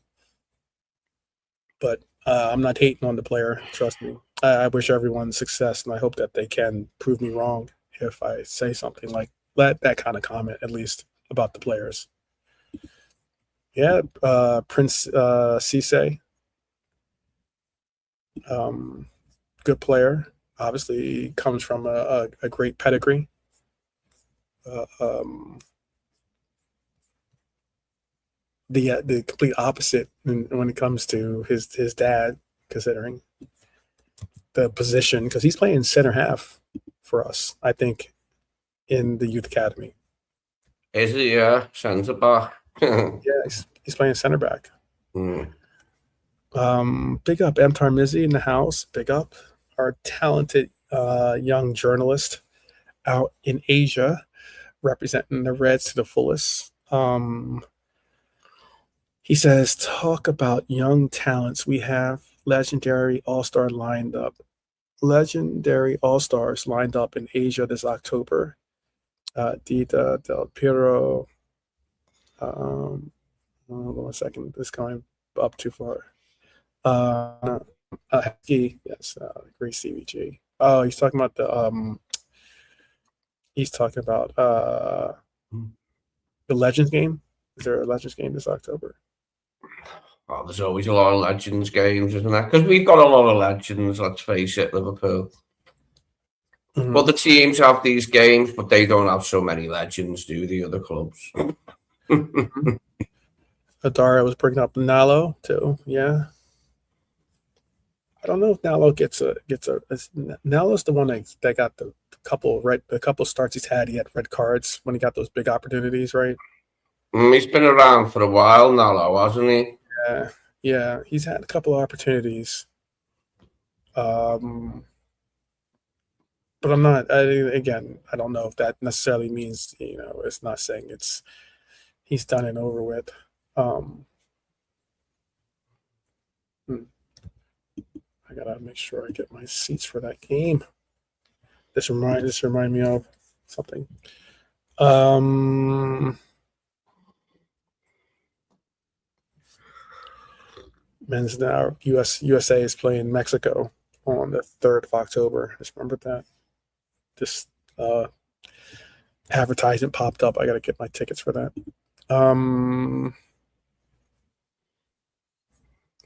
But I'm not hating on the player. Trust me. I wish everyone success, and I hope that they can prove me wrong if I say something like that kind of comment, at least, about the players. Yeah, Prince Cisse. Good player. Obviously, comes from a great pedigree. The complete opposite when it comes to his dad, considering the position, because he's playing center half for us, I think, in the youth academy. Is he? Yeah, centre back. Yeah, he's playing center back. Mm. Big up Mtar Mizzi in the house. Big up our talented young journalist out in Asia, representing the Reds to the fullest. He says, talk about young talents. We have legendary all-stars lined up in Asia this October. Dita, Del Piero. Hold on a second. This is going up too far. Yes, great CVG. Oh, he's talking about the Legends game. Is there a Legends game this October? Oh, there's always a lot of Legends games, isn't there? Because we've got a lot of Legends, let's face it, Liverpool. Mm-hmm. Well, the teams have these games, but they don't have so many Legends, do the other clubs? Adara was bringing up Nalo too. Yeah, I don't know if Nalo gets a. Nalo's the one that got the couple starts he's had. He had red cards when he got those big opportunities, right? He's been around for a while now, hasn't he? Yeah, he's had a couple of opportunities. But I'm not. I don't know if that necessarily means, it's not saying he's done and over with. I gotta make sure I get my seats for that game. This remind me of something. Men's now USA is playing Mexico on the 3rd of October. Just remember that. Just advertisement popped up. I got to get my tickets for that.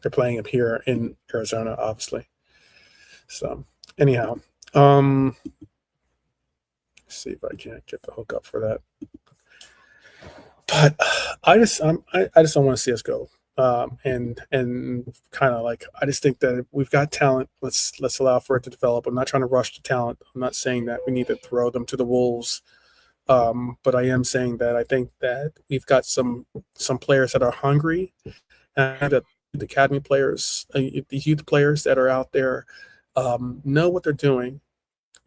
They're playing him here in Arizona, obviously. So anyhow, let's see if I can't get the hook up for that. But I just don't want to see us go. And kind of like, I just think that we've got talent. Let's allow for it to develop. I'm not trying to rush the talent. I'm not saying that we need to throw them to the wolves. But I am saying that I think that we've got some players that are hungry, and that the academy players, the youth players that are out there, know what they're doing.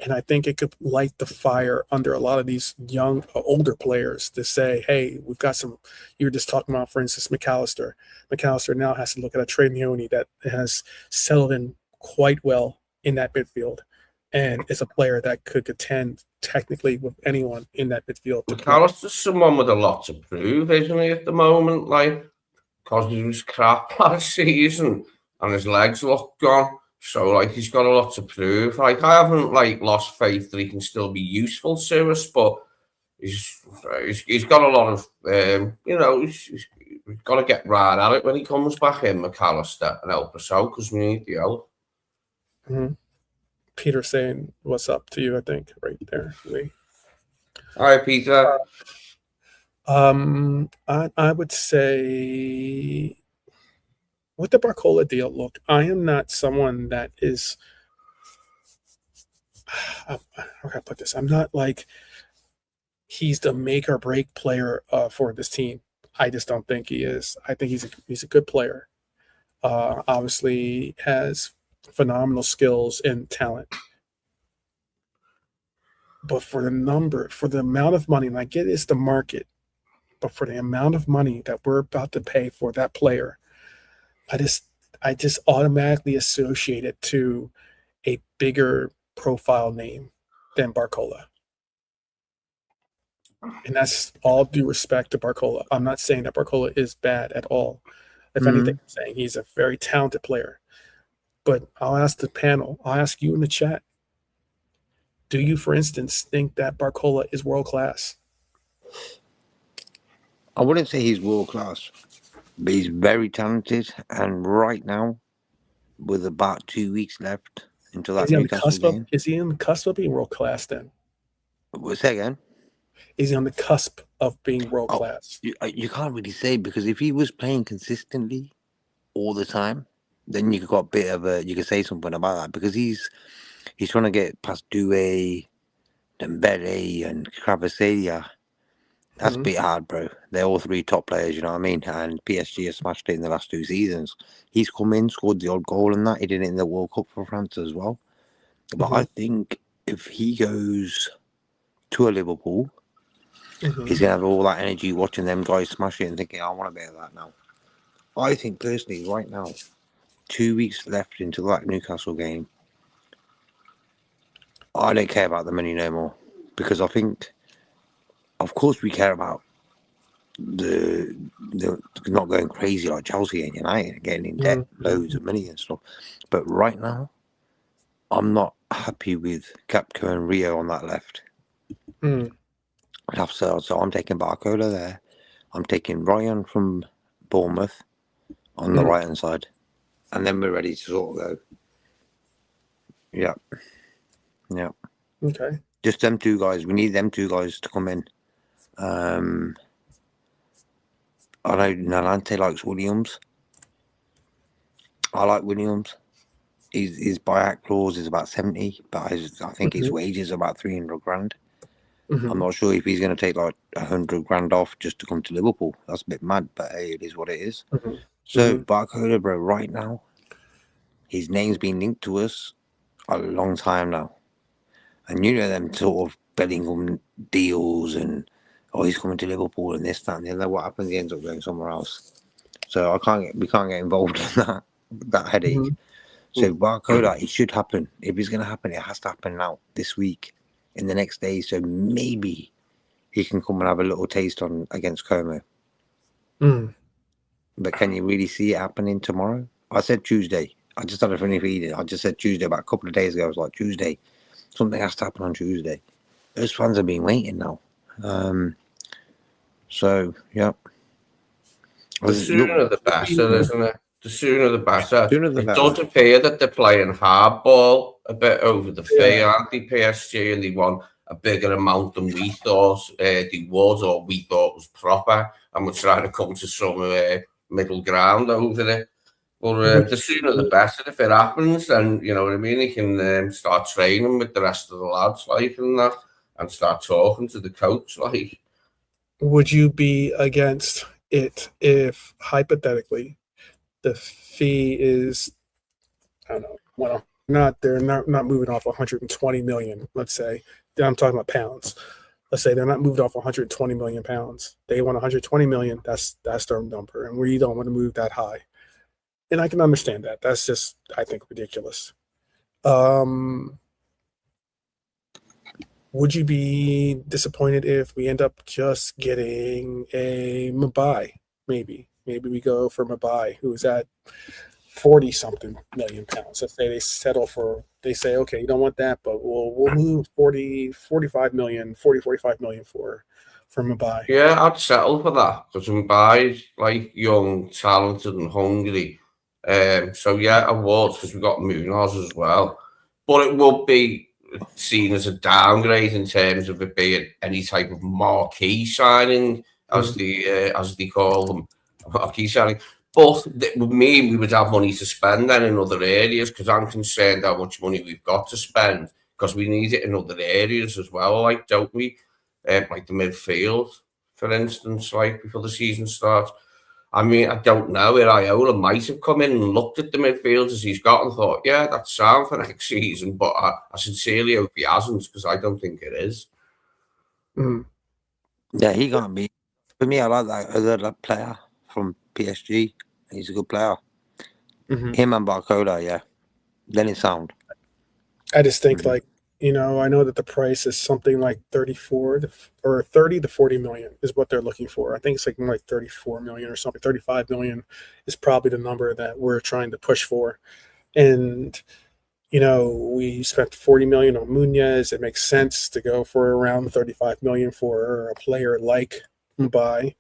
And I think it could light the fire under a lot of these young, older players to say, hey, we've got some. You were just talking about, for instance, McAllister. McAllister now has to look at a Trey Leone that has settled in quite well in that midfield, and is a player that could contend technically with anyone in that midfield. McAllister's someone with a lot to prove, isn't he, at the moment? Like, because he was crap last season and his legs look gone. So, like, he's got a lot to prove. Like, I haven't, like, lost faith that he can still be useful to us, but he's got a lot of, he's got to get right at it when he comes back in, McAllister, and help us out, because we need the help. Mm-hmm. Peter saying, what's up to you, I think, right there. Hi, Peter. I would say, with the Barcola deal, look, I am not someone that is, how can I put this? I'm not like he's the make or break player for this team. I just don't think he is. I think he's a good player. Obviously has phenomenal skills and talent. But for the amount of money, and I get it's the market, but for the amount of money that we're about to pay for that player, I just automatically associate it to a bigger profile name than Barcola. And that's all due respect to Barcola. I'm not saying that Barcola is bad at all. If anything, I'm saying he's a very talented player. But I'll ask the panel, I'll ask you in the chat, do you, for instance, think that Barcola is world-class? I wouldn't say he's world-class, but he's very talented. And right now, with about 2 weeks left until that Newcastle game. Is he on the cusp of being world-class then? Say again? Is he on the cusp of being world-class? You can't really say, because if he was playing consistently all the time, then you could say something about that, because he's trying to get past Doué, Dembele, and Kvaratskhlia. That's a bit hard, bro. They're all three top players, you know what I mean? And PSG has smashed it in the last 2 seasons. He's come in, scored the odd goal and that. He did it in the World Cup for France as well. But I think if he goes to a Liverpool, he's going to have all that energy watching them guys smash it and thinking, I want a bit of that now. I think personally, right now, 2 weeks left until that Newcastle game, I don't care about the money no more. Because I think, of course, we care about the not going crazy like Chelsea and United, getting in debt, loads of money and stuff. But right now, I'm not happy with Gakpo and Rio on that left. So I'm taking Barcola there. I'm taking Ryan from Bournemouth on the right hand side, and then we're ready to sort of go. Yeah. Okay. Just them two guys. We need them two guys to come in. I know Nalante likes Williams. I like Williams. His buyout clause is about 70, but I think his wages are about 300 grand. I'm not sure if he's going to take like 100 grand off just to come to Liverpool. That's a bit mad, but hey, it is what it is. So Barcola, bro, right now, his name's been linked to us a long time now. And you know them sort of Bellingham deals and, oh, he's coming to Liverpool and this, that, and the other. What happens? He ends up going somewhere else. So we can't get involved in that headache. So Barcola, it should happen. If it's going to happen, it has to happen now, this week, in the next day. So maybe he can come and have a little taste on against Como. But can you really see it happening tomorrow? I said Tuesday. I just had a funny feeling. I just said Tuesday about a couple of days ago. I was like, Tuesday. Something has to happen on Tuesday. Those fans have been waiting now. So yeah. The sooner the better, isn't it? The sooner the better. It does appear that they're playing hardball a bit over the fee, aren't they, PSG, and they want a bigger amount than we thought they would, or we thought was proper, and we're trying to come to some middle ground over it. But the sooner the better. If it happens, then, you know what I mean, he can start training with the rest of the lads, like, and that, and start talking to the coach, like. Would you be against it if, hypothetically, the fee is, I don't know, well, they're not moving off 120 million, let's say. I'm talking about pounds. Let's say they're not moved off 120 million pounds. They want 120 million. That's their number, and we don't want to move that high. And I can understand that. That's just, I think, ridiculous. Would you be disappointed if we end up just getting a Mabai? Maybe we go for Mabai, who's at 40-something million pounds. Let's say they say, okay, you don't want that, but we'll move 45 million for Mabai. Yeah, I'd settle for that, because Mbai's like young, talented, and hungry. So yeah, I would, because we've got Munoz as well. But it would be seen as a downgrade in terms of it being any type of marquee signing, as they call them, marquee signing. But it would mean we would have money to spend then in other areas, because I'm concerned how much money we've got to spend, because we need it in other areas as well, like, don't we? Like the midfield, for instance, like before the season starts. I mean, I don't know. Iraola might have come in and looked at the midfielders he's got and thought, yeah, that's sound for next season. But I sincerely hope he hasn't, because I don't think it is. Yeah, he can't be. For me, I like that other player from PSG. He's a good player. Him and Barcola, yeah. Then it's sound. I just think, like, you know, I know that the price is something like 30 to 40 million is what they're looking for. I think it's like more like 34 million or something. 35 million is probably the number that we're trying to push for. And, you know, we spent 40 million on Munoz. It makes sense to go for around 35 million for a player like Mbaye.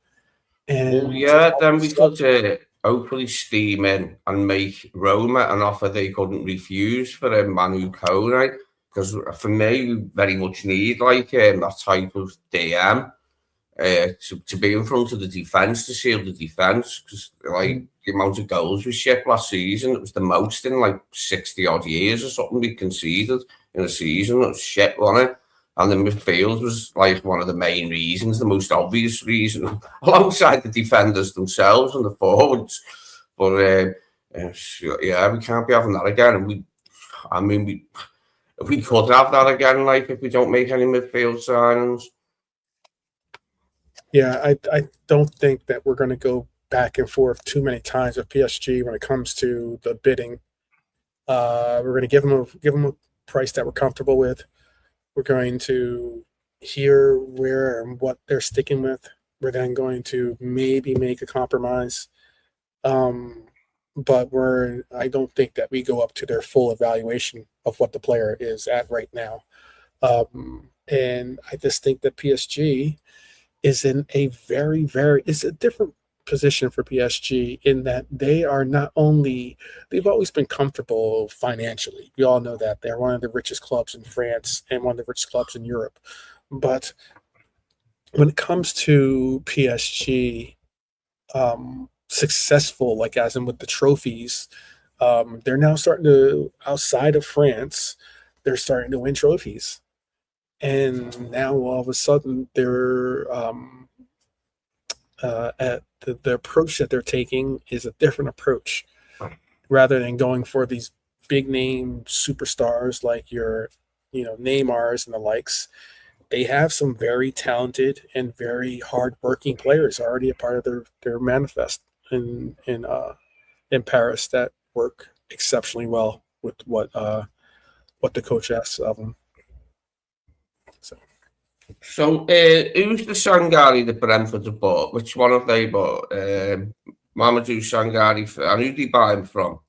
And then we could hopefully steam in and make Roma an offer they couldn't refuse for Manu Kone. Because for me, we very much need like that type of DM to be in front of the defence, to seal the defence. Because like the amount of goals we shipped last season, it was the most in like 60 odd years or something we conceded in a season. It was shit, wasn't it? And the midfield was like one of the main reasons, the most obvious reason, alongside the defenders themselves and the forwards. But yeah, we can't be having that again. And we could have that again, like, if we don't make any midfield signings. Yeah, I don't think that we're going to go back and forth too many times with PSG when it comes to the bidding. We're going to give them a price that we're comfortable with. We're going to hear where and what they're sticking with. We're then going to maybe make a compromise. But I don't think that we go up to their full evaluation of what the player is at right now. And I just think that PSG is in a very, it's a different position for PSG in that they are not only, they've always been comfortable financially. We all know that. They're one of the richest clubs in France and one of the richest clubs in Europe. But when it comes to PSG, successful, like as in with the trophies, they're now starting to, outside of France, they're starting to win trophies. And now all of a sudden they're at the approach that they're taking is a different approach, rather than going for these big name superstars like your, Neymars and the likes. They have some very talented and very hardworking players already a part of their manifest in Paris that work exceptionally well with what the coach asks of them. So who's the Sangari that Brentford have bought? Which one have they bought? Mamadou Sangari, and who did he buy him from?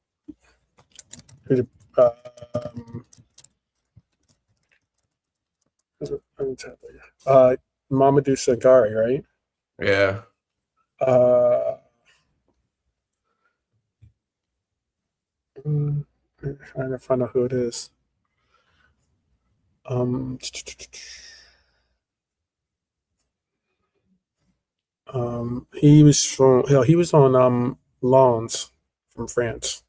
Mamadou Sakari, right? Yeah. I'm trying to find out who it is. He was on loans from France.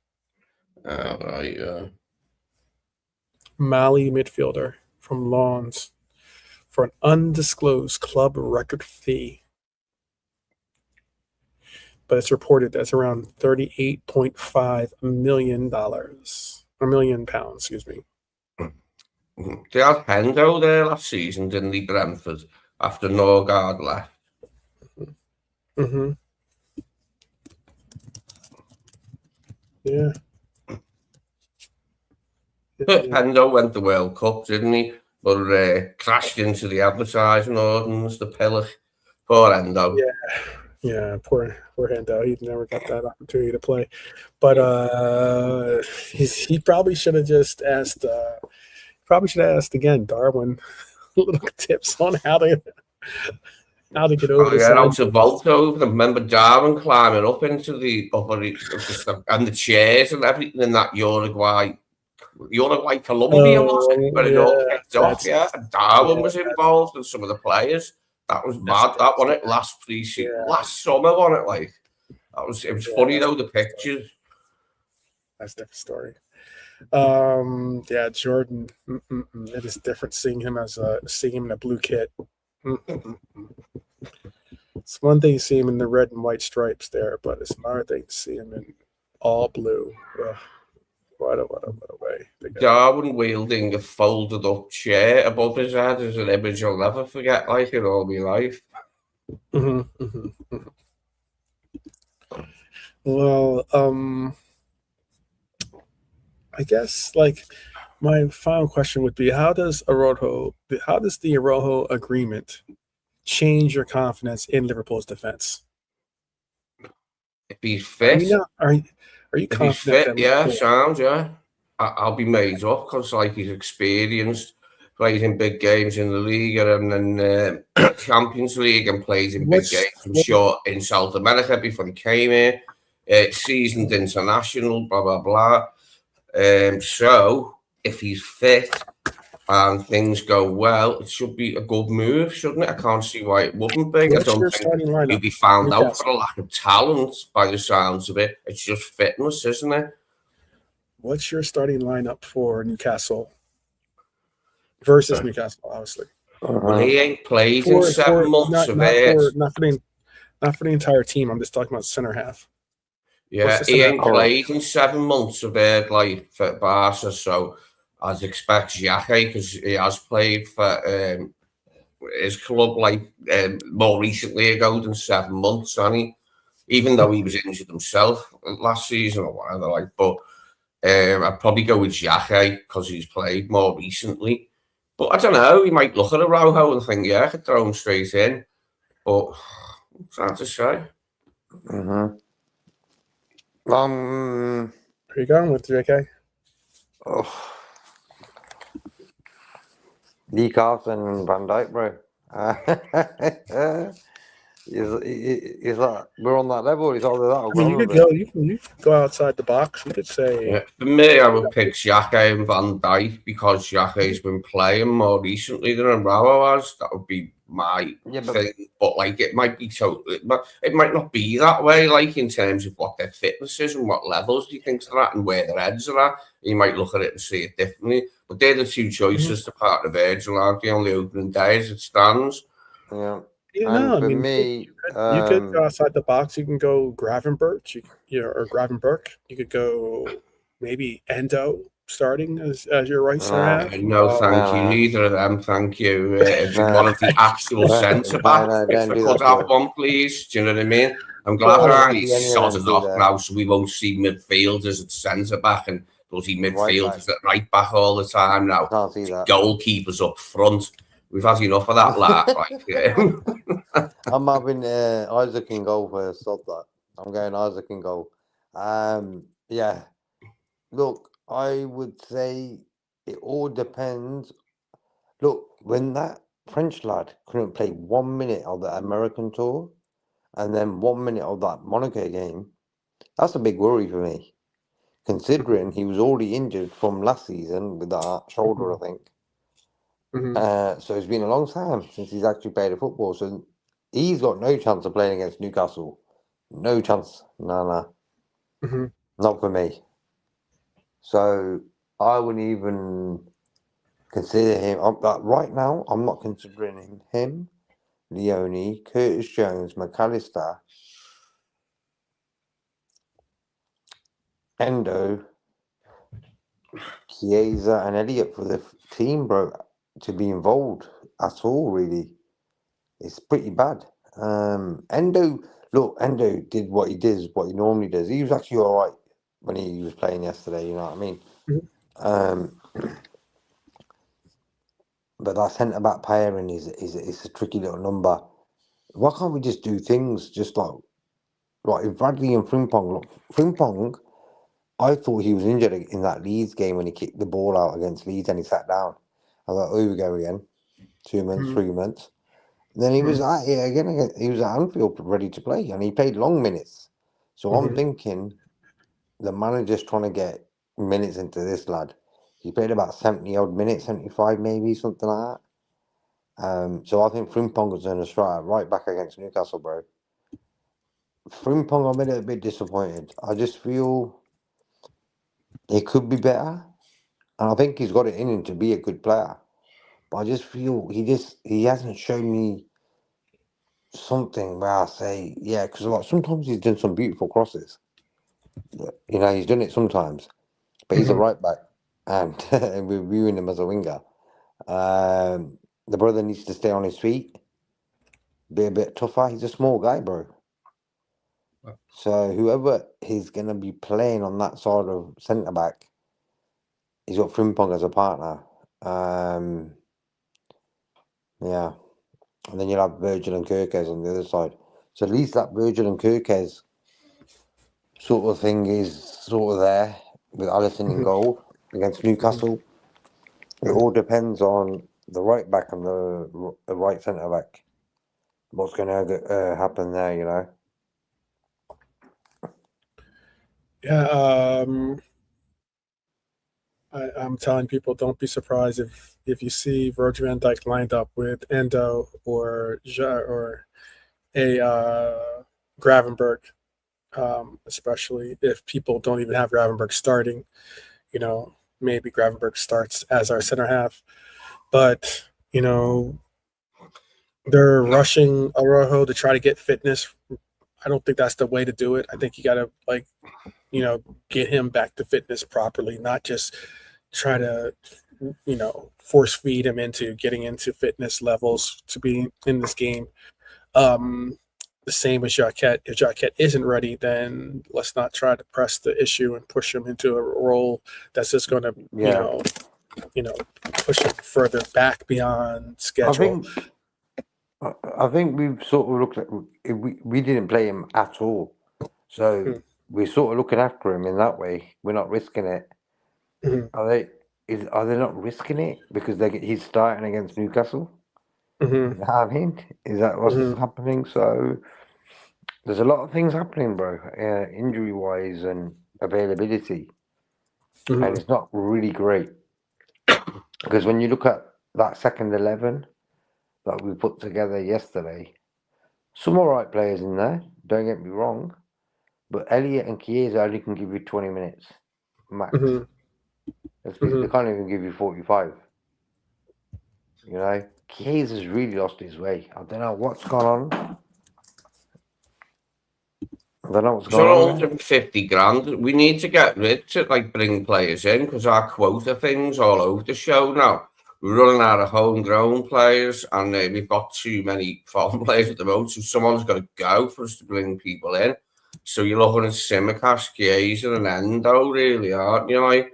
Right. Mali midfielder from loans for an undisclosed club record fee. But it's reported that's around $38.5 million or £1,000,000, excuse me. They had Hendo there last season, didn't they, Brentford, after Norgard left? Mm-hmm. Yeah. Hendo went to World Cup, didn't he? But crashed into the advertising ordinance, the pillar. Poor Hendo. Yeah, poor Hendo. He never got that opportunity to play. But he probably should have just asked. Probably should have asked again, Darwin, little tips on how to get over the Out to sign. vault over them. Remember Darwin climbing up into the upper and the chairs and everything in that Uruguay Colombia was it? But it all kicked off, yeah. And Darwin was involved and some of the players. That was mad. That one it last pre-season, last summer, wasn't it? Like that was. It was funny though, the pictures. That's a different story. Jordan. It is different seeing him in a blue kit. It's one thing to see him in the red and white stripes there, but it's another thing to see him in all blue. Ugh. What a way. Darwin wielding a folded up chair above his head is an image I'll never forget, like in all my life. Well, I guess like my final question would be how does the Araujo agreement change your confidence in Liverpool's defense? If he's fit, are you if he's confident? fit, sounds, I'll be made up because like he's experienced, plays in big games in the league and then Champions League and plays in big games. I'm sure in South America before he came here, seasoned international, blah blah blah. So if he's fit and things go well, it should be a good move, shouldn't it? I can't see why it wouldn't be. I don't think he'll be found out for a lack of talent by the sounds of it. It's just fitness, isn't it? What's your starting lineup for Newcastle versus Newcastle, obviously? Well, he ain't played in 7 months of it. Not for the entire team. I'm just talking about center half. Yeah, he ain't played in 7 months of it, like for Barca, so I'd expect Jacquet, because he has played for his club like more recently ago than 7 months, hasn't he? Even though he was injured himself last season or whatever, like, but I'd probably go with Jacquet because he's played more recently. But I don't know, he might look at Araujo and think, I could throw him straight in. But it's hard to say. Who are you going with, JK? Decaf and Van Dijk, bro. Is that we're on that level? Is all that? You can go outside the box. You could say. For me, I would pick Jacquet and Van Dijk because Jacquet's been playing more recently than Araujo has. That would be my thing. But like, it might be it might not be that way. Like in terms of what their fitness is and what levels he thinks they're at and where their heads are at. You might look at it and see it differently. But they're the two choices to part of Virgil, aren't they? On the opening day as it stands. Yeah. For me, you could go outside the box. You can go Gravenberch, or Gravenberch. You could go maybe Endo starting as your right center half. No, thank you. Neither of them, thank you. One of the actual centre backs. If I could have one, please. Do you know what I mean? I'm glad he's sorted off now, so we won't see midfielders at centre back and bloody midfielders at right back all the time now. Can't see that. Goalkeepers up front. We've had enough of that, lad. I'm having Isaac in goal first. Stop that. I'm going Isaac in goal. Look, I would say it all depends. Look, when that French lad couldn't play 1 minute of the American tour and then 1 minute of that Monaco game. That's a big worry for me, considering he was already injured from last season with that shoulder, I think. So it's been a long time since he's actually played a football. So he's got no chance of playing against Newcastle. No chance. No. Not for me. So I wouldn't even consider him. Right now, I'm not considering him, Leone, Curtis Jones, McAllister, Endo, Chiesa, and Elliott for the team, bro, to be involved at all, really. It's pretty bad. Endo did what he normally does. He was actually all right when he was playing yesterday, you know what I mean? But that centre back pairing is a tricky little number. Why can't we just do things just like if Bradley and Frimpong? Look, Frimpong, I thought he was injured in that Leeds game when he kicked the ball out against Leeds and he sat down. I thought, oh, here we go again. 2 months, 3 months. Then he was at it again. He was at Anfield ready to play, and he played long minutes. So I'm thinking the manager's trying to get minutes into this lad. He played about 70 odd minutes, 75 maybe, something like that. So I think Frimpong is going to strike right back against Newcastle, bro. Frimpong, I'm a little bit disappointed. I just feel he could be better, and I think he's got it in him to be a good player. But I just feel he hasn't shown me something where I say, yeah, because like sometimes he's done some beautiful crosses. You know, he's done it sometimes, but he's a right back, and we're viewing him as a winger. The brother needs to stay on his feet, be a bit tougher. He's a small guy, bro. So whoever he's going to be playing on that side of centre back, he's got Frimpong as a partner. Yeah. And then you'll have Virgil and Kirkes on the other side. So at least that Virgil and Kirkes sort of thing is sort of there with Alisson in goal against Newcastle. It all depends on the right back and the right centre back. What's going to happen there, you know? Yeah, I'm telling people, don't be surprised if you see Virgil van Dijk lined up with Endo or a Gravenberg, especially if people don't even have Gravenberg starting. You know, maybe Gravenberg starts as our center half, but you know they're rushing Araujo to try to get fitness. I don't think that's the way to do it. I think you got to get him back to fitness properly, not just try to, force feed him into getting into fitness levels to be in this game. The same as Jacquet. If Jacquet isn't ready, then let's not try to press the issue and push him into a role that's just going to, push him further back beyond schedule. I think we've sort of looked at we didn't play him at all, so we're sort of looking after him in that way. We're not risking it. Are they not risking it because he's starting against Newcastle? You know what I mean? Is that what's happening? So there's a lot of things happening, bro, injury wise and availability, and it's not really great because when you look at that second 11 that we put together yesterday, some alright players in there, don't get me wrong, but Elliott and Chiesa only can give you 20 minutes max. They can't even give you 45. You know, Chiesa's really lost his way. I don't know what's gone on. I don't know what's going on. 150 grand. We need to get rid to bring players in because our quota thing's all over the show now. We're running out of homegrown players, and we've got too many foreign players at the moment. So someone's got to go for us to bring people in. So you're looking at Tsimikas, Chiesa, and Endo, really, aren't you?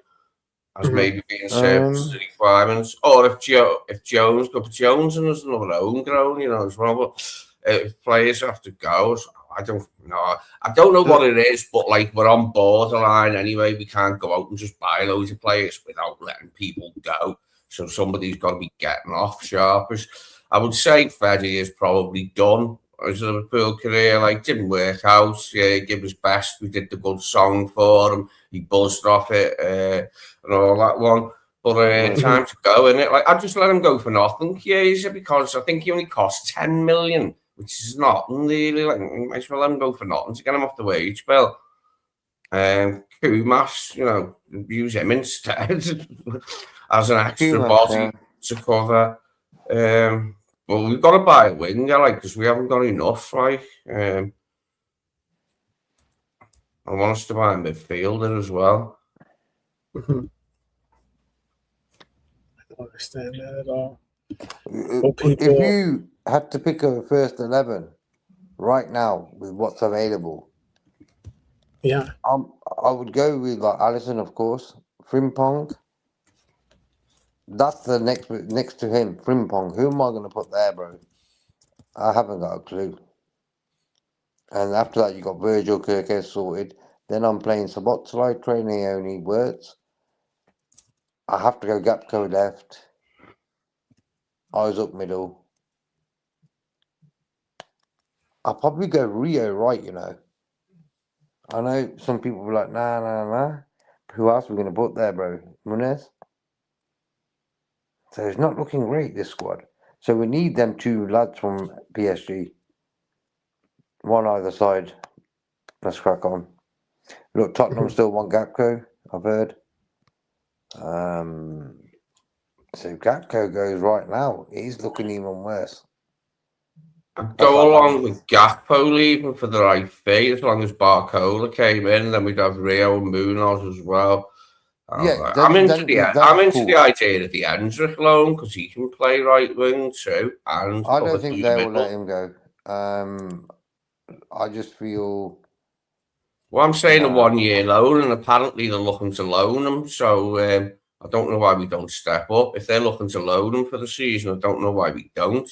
As maybe being service requirements, or if Jones got Jones and there's another homegrown, as well. But if players have to go, I don't know. I don't know what it is, but we're on borderline anyway. We can't go out and just buy loads of players without letting people go. So somebody's got to be getting off sharpish. I would say Freddie is probably done his Liverpool career. Like, didn't work out. Yeah, he did his best. We did the good song for him. He buzzed off it and all that one. But time to go, innit? Like, I'd just let him go for nothing, Chiesa, because I think he only costs 10 million, which is nothing really. Like, you might as well let him go for nothing to get him off the wage bill. Kumas, you know, use him instead as an extra body to cover. Well, we've got to buy a winger, like, because we haven't got enough. Like, I want us to buy a midfielder as well. I don't understand that at all. If you had to pick a first 11 right now with what's available, yeah, I would go with like Alisson, of course, Frimpong. That's the next to him, Frimpong. Who am I going to put there, bro? I haven't got a clue. And after that, you got Virgil Kirkes sorted. Then I'm playing Szoboszlai, Trainioni, Wirtz. I have to go Gakpo left. Eyes up middle. I'll probably go Rio right, you know. I know some people were like, nah. Who else are we going to put there, bro? Munez? So it's not looking great, this squad. So we need them two lads from PSG. One either side. Let's crack on. Look, Tottenham still want Gakpo, I've heard. So Gakpo goes right now. He's looking even worse. I'd go along with Gakpo leaving for the right fee, as long as Barcola came in, then we'd have Rio and Munoz as well. Yeah, I'm into the idea of the Endrick loan because he can play right wing too. And I don't think they will let him go. I just feel. Well, I'm saying a 1 year loan, and apparently they're looking to loan him. So I don't know why we don't step up. If they're looking to loan him for the season, I don't know why we don't.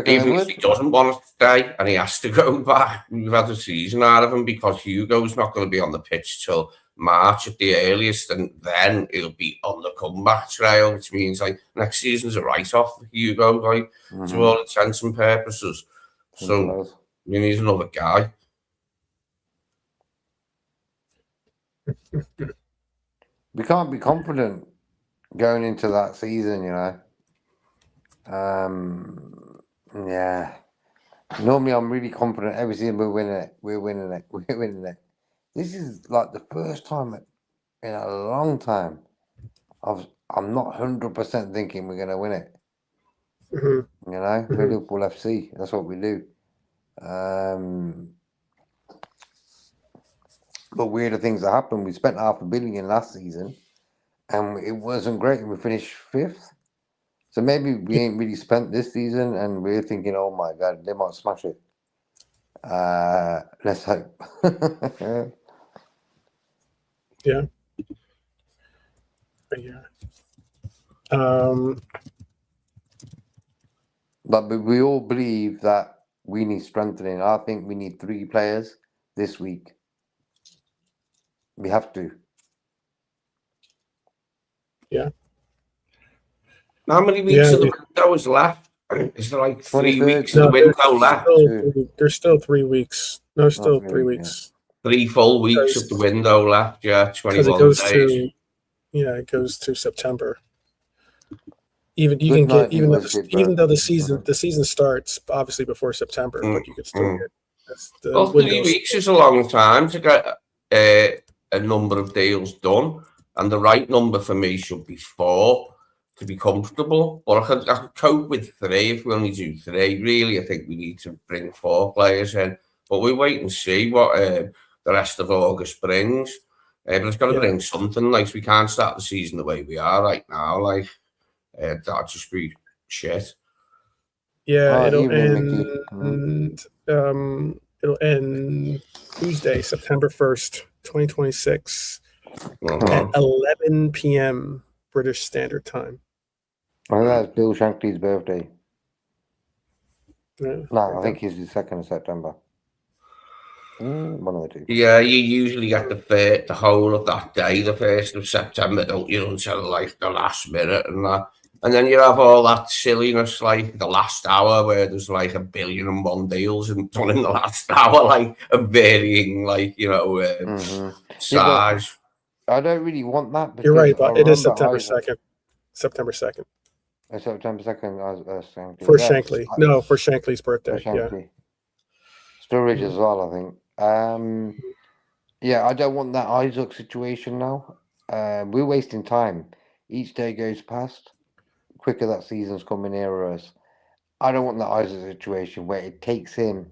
Even if he doesn't want to stay and he has to go back, we've had a season out of him because Hugo's not going to be on the pitch till March at the earliest, and then it'll be on the comeback trail, which means like next season's a write-off for Hugo, like to all intents and purposes. So we need another guy. We can't be confident going into that season, you know. Yeah. Normally, I'm really confident every season we're winning it. This is like the first time in a long time I'm not 100% thinking we're going to win it. You know, Liverpool FC, that's what we do. But weirder things that happen. We spent $500 million last season and it wasn't great, and we finished 5th. So maybe we ain't really spent this season and we're thinking, oh my God, they might smash it. Let's hope. Yeah. But we all believe that we need strengthening. I think we need 3 players this week. We have to. Yeah. How many weeks of the window is left? Is there like 3 weeks of the window left? There's still 3 weeks. No, still 3 weeks. 3 full weeks of the window left, yeah, 21 days. It goes to September. Even though the season starts obviously before September, but you could still get. Well, 3 weeks is a long time to get a number of deals done, and the right number for me should be 4 to be comfortable. But I could cope with 3 if we only do 3. Really, I think we need to bring 4 players in, but we'll wait and see what the rest of August brings. But it's got to bring something. Like, we can't start the season the way we are right now. Like, that'd just be shit. Yeah, it'll end Tuesday, September 1st, 2026, at 11 p.m. British Standard Time. Oh, that's Bill Shankly's birthday. Yeah, no, I think it's the 2nd of September. One of the 2. Yeah, you usually get the whole of that day, the 1st of September, don't you, until like the last minute and that. And then you have all that silliness like the last hour where there's like 1,000,000,001 deals and done in the last hour, like a varying, like, size. I don't really want that because You're right, but it is September Isaac. 2nd. September 2nd. September 2nd, Shankly. For Shankly. No, for Shankly's birthday. For Shankly. Sturridge as well, I think. Yeah, I don't want that Isaac situation now. We're wasting time. Each day goes past, quicker that season's coming nearer us. I don't want that Isaac situation where it takes him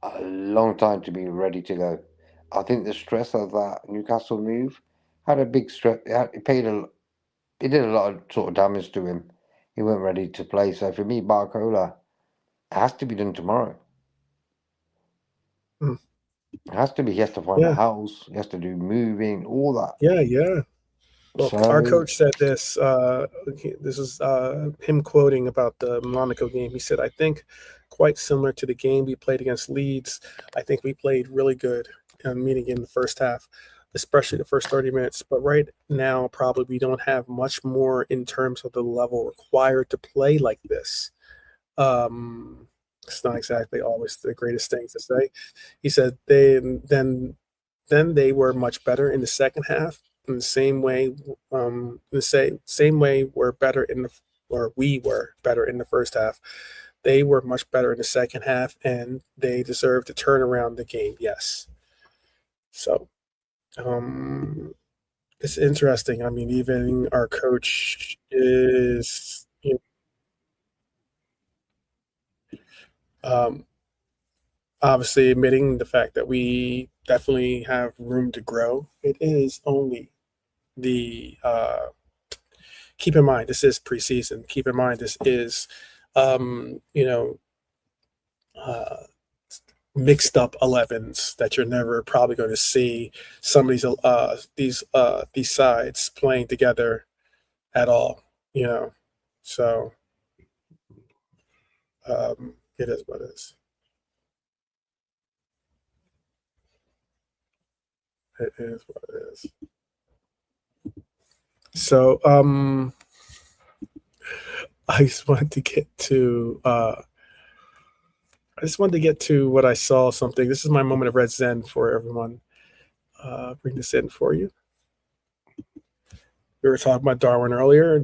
a long time to be ready to go. I think the stress of that Newcastle move had a big stress. It did a lot of sort of damage to him. He weren't ready to play. So for me, Barcola, it has to be done tomorrow. It has to be. He has to find a house. He has to do moving, all that. Yeah. Well, our coach said this. This is him quoting about the Monaco game. He said, "I think quite similar to the game we played against Leeds. I think we played really good, meaning in the first half, especially the first 30 minutes. But right now, probably we don't have much more in terms of the level required to play like this." It's not exactly always the greatest thing to say. He said then they were much better in the second half. In the same way, same way we were better in the first half. They were much better in the second half, and they deserve to turn around the game. Yes. So, it's interesting. I mean, even our coach is, obviously admitting the fact that we definitely have room to grow. It is only the keep in mind this is preseason. Keep in mind this is mixed up 11s that you're never probably going to see some of these sides playing together at all. So it is what it is. It is what it is. So I just wanted to get to what I saw something. This is my moment of red zen for everyone. Bring this in for you. We were talking about Darwin earlier.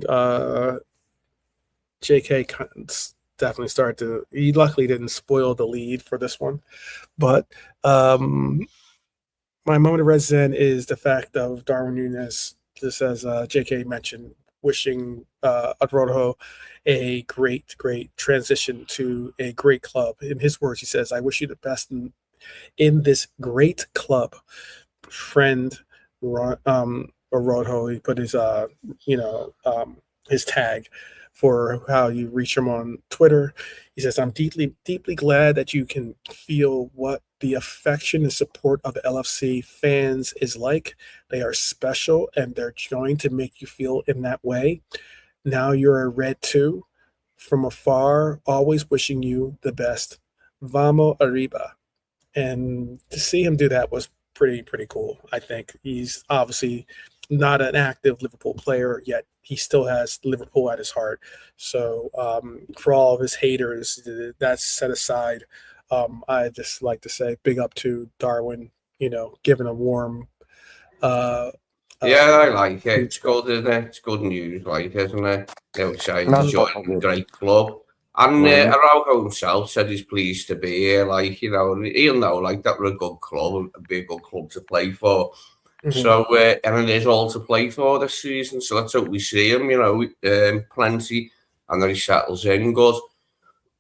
JK definitely started to. He luckily didn't spoil the lead for this one, but my moment of red zen is the fact of Darwin Núñez, just as JK mentioned, wishing Adrojo a great transition to a great club. In his words, he says, "I wish you the best in this great club, friend." Adrojo, he put his tag for how you reach him on Twitter. He says, "I'm deeply glad that you can feel what the affection and support of the LFC fans is like. They are special, and they're going to make you feel in that way. Now you're a Red too. From afar, always wishing you the best. Vamos arriba." And to see him do that was pretty cool. I think he's obviously not an active Liverpool player, yet he still has Liverpool at his heart. So for all of his haters, that's set aside. I just like to say big up to Darwin, giving a warm. Yeah, I like it. It's good, isn't it? It's good news, like, isn't it? Saying joining a great club. And Araujo himself said he's pleased to be here. Like, he'll know, like, that we're a good club, a big good club to play for. So, and it is all to play for this season. So let's hope we see him, plenty, and that he settles in good.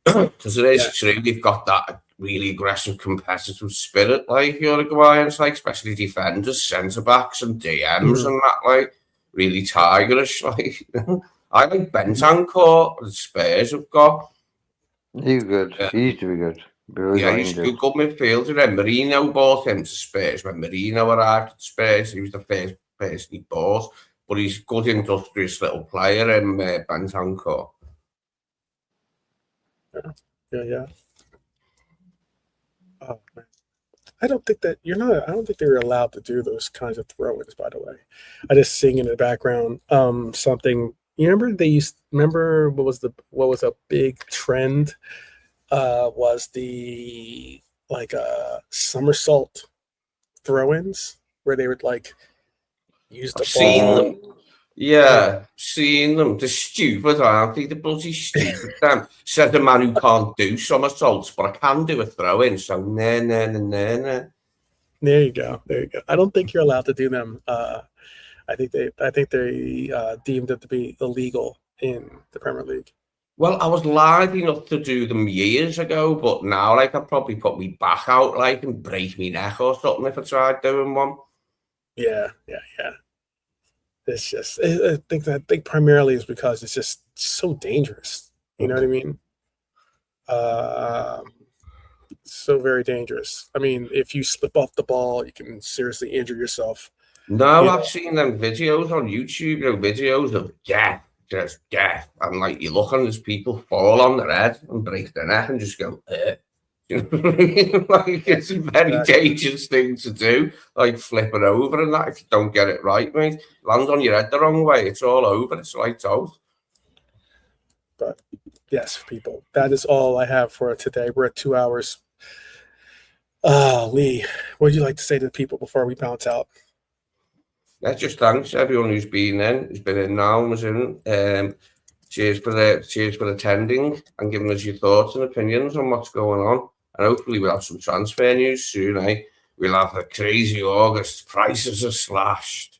Because it is true, they've got that really aggressive, competitive spirit, like Uruguayans, like, especially defenders, centre backs, and DMs, and that, like, really tigerish. Like, I like Bentancur, the Spurs have got. He's good. He used to be good. He's a good midfielder. And Marino bought him to Spurs. When Marino arrived at Spurs, he was the first person he bought. But he's a good, industrious little player, and Bentancur. Yeah. Oh, man. I don't think they're allowed to do those kinds of throw-ins, by the way. I just sing in the background something You remember what was a big trend? Was the like somersault throw-ins where they would like use I've the seen ball. them. Yeah, seen them. They're stupid, aren't they? They're bloody stupid. Damn. Said the man who can't do somersaults, but I can do a throw-in, so nah. There you go. There you go. I don't think you're allowed to do them. I think they deemed it to be illegal in the Premier League. Well, I was live enough to do them years ago, but now, like, I'd probably put me back out, like, and break me neck or something if I tried doing one. Yeah. It's just I think primarily is because it's just so dangerous. You know what I mean? So very dangerous. I mean, if you slip off the ball, you can seriously injure yourself. No, You I've know? seen them videos on YouTube, videos of death, just death. And, like, you look and there's people fall on their head and break their neck and just go, You know what I mean? Like, it's a very dangerous thing to do, like flipping over and that if you don't get it right, mate. Land on your head the wrong way, it's all over, it's lights out. But yes, people, that is all I have for today. We're at 2 hours. Lee, what would you like to say to the people before we bounce out? Yeah, just thanks everyone who's been in now and was in. Cheers for attending and giving us your thoughts and opinions on what's going on. And hopefully we'll have some transfer news soon, eh? We'll have a crazy August. Prices are slashed.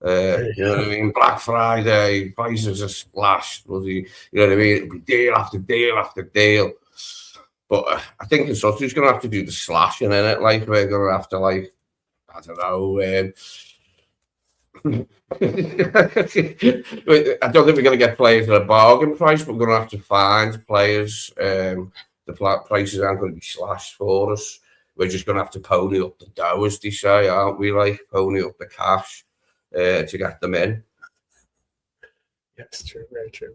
You know what I mean? Black Friday, prices are slashed. You know what I mean? It'll be deal after deal after deal. But I think it's us who's going to have to do the slashing, innit? Like, we're going to have to, like, I don't know. I don't think we're going to get players at a bargain price, but we're going to have to find players. The prices aren't going to be slashed for us. We're just going to have to pony up the dough, as they say, aren't we? Like, pony up the cash to get them in. Yes, true, very true.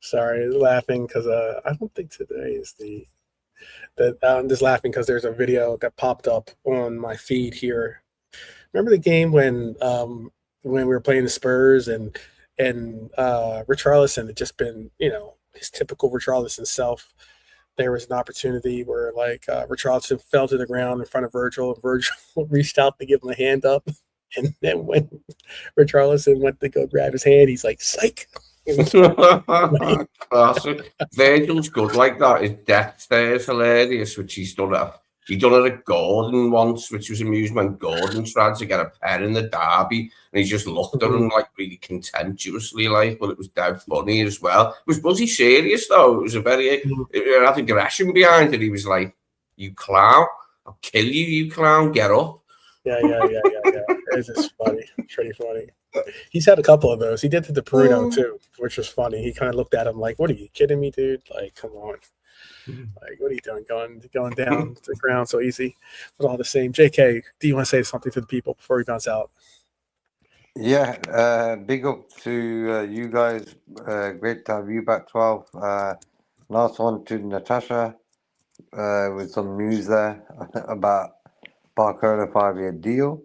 Sorry, laughing because I don't think today is that I'm just laughing because there's a video that popped up on my feed here. Remember the game when we were playing the Spurs and Richarlison had just been, his typical Richarlison self. There was an opportunity where like Richarlison fell to the ground in front of Virgil, and Virgil reached out to give him a hand up, and then when Richarlison went to go grab his hand, he's like, "Psych." Classic. Virgil's good like that. His death stare is hilarious, which he's done at Gordon once, which was amusing when Gordon tried to get a pen in the derby and he just looked at him like really contemptuously, like, but it was dead funny as well. Was he serious though? It was it had aggression behind it. He was like, "You clown, I'll kill you, you clown, get up." Yeah. It's just funny. It's pretty funny. He's had a couple of those. He did to Bruno too, which was funny. He kind of looked at him like, "What are you kidding me, dude? Like, come on. Like, what are you doing? Going down to the ground so easy?" But all the same, JK, do you want to say something to the people before we bounce out? Yeah, big up to you guys. Great to have you back, 12. Last one to Natasha with some news there about Barcola 5-year deal.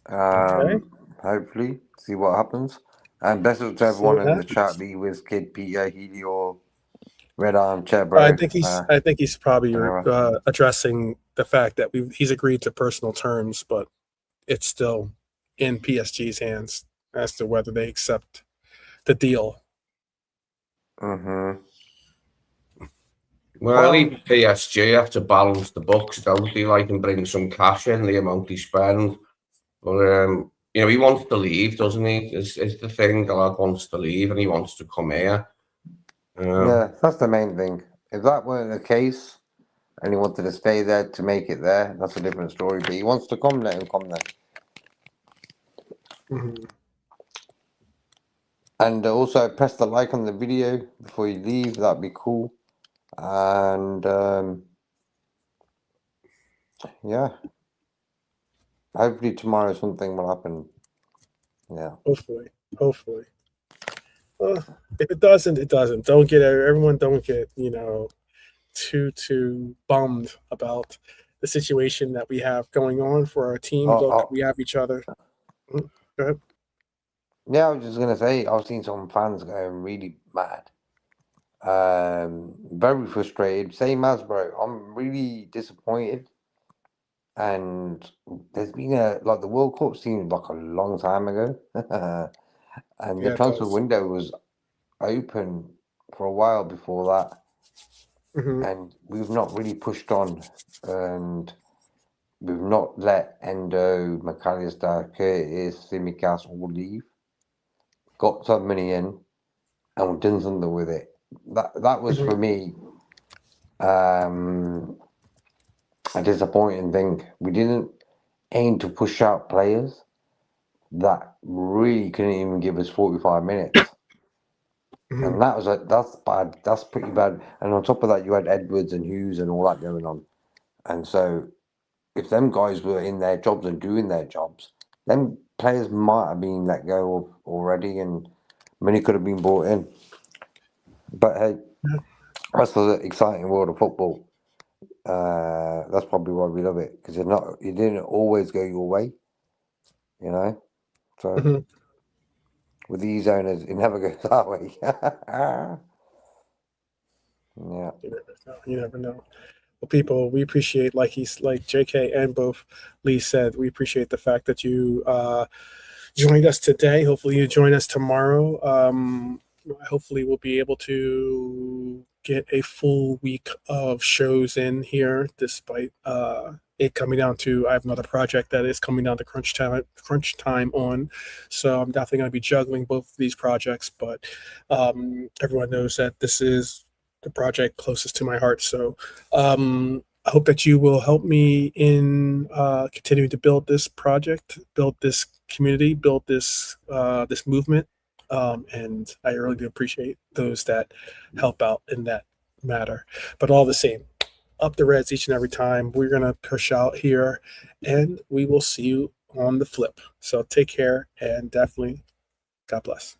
Okay. Hopefully, see what happens. And best of to everyone in the chat, Lee, Wiz Kid, Peter, Helio, Red Arm, Chet, bro. I think he's probably addressing the fact that he's agreed to personal terms, but it's still in PSG's hands as to whether they accept the deal. Well, even PSG have to balance the books, don't they? Like, and bring some cash in, the amount they spend. But he wants to leave, doesn't he? It's the thing. The lad wants to leave and he wants to come here. Yeah, that's the main thing. If that weren't the case and he wanted to stay there to make it there, that's a different story. But he wants to come, let him come there. And also press the like on the video before you leave. That'd be cool. And yeah, hopefully tomorrow something will happen. Yeah, hopefully. Well, if it doesn't, it doesn't. Don't get too bummed about the situation that we have going on for our team. Look, we have each other. Go ahead. Yeah, I was just gonna say I've seen some fans going really mad. Very frustrated. Same as bro. I'm really disappointed. And there's been the World Cup seemed like a long time ago. And the Yeah, it transfer does. window was open for a while before that. Hmm. And we've not really pushed on. And we've not let Endo, McAllister, Curtis, Simicast all leave. Got some money in and we've done something with it. That was Hmm. for me a disappointing thing. We didn't aim to push out players that really couldn't even give us 45 minutes. Hmm. And that's bad. That's pretty bad. And on top of that, you had Edwards and Hughes and all that going on. And so if them guys were in their jobs and doing their jobs, them players might have been let go of already and money could have been brought in. But hey, that's the exciting world of football. That's probably why we love it because it didn't always go your way, you know. So Hmm. with these owners, it never goes that way. Yeah, You never know. You never know. Well, people, we appreciate, like JK and both Lee said, we appreciate the fact that you joined us today. Hopefully, you join us tomorrow. Hopefully, we'll be able to get a full week of shows in here, despite it coming down to I have another project that is coming down to crunch time on. So I'm definitely going to be juggling both of these projects. But everyone knows that this is the project closest to my heart. So I hope that you will help me in continuing to build this project, build this community, build this movement, and I really do appreciate those that help out in that matter. But all the same, up the Reds each and every time. We're gonna push out here, and we will see you on the flip. So take care, and definitely God bless.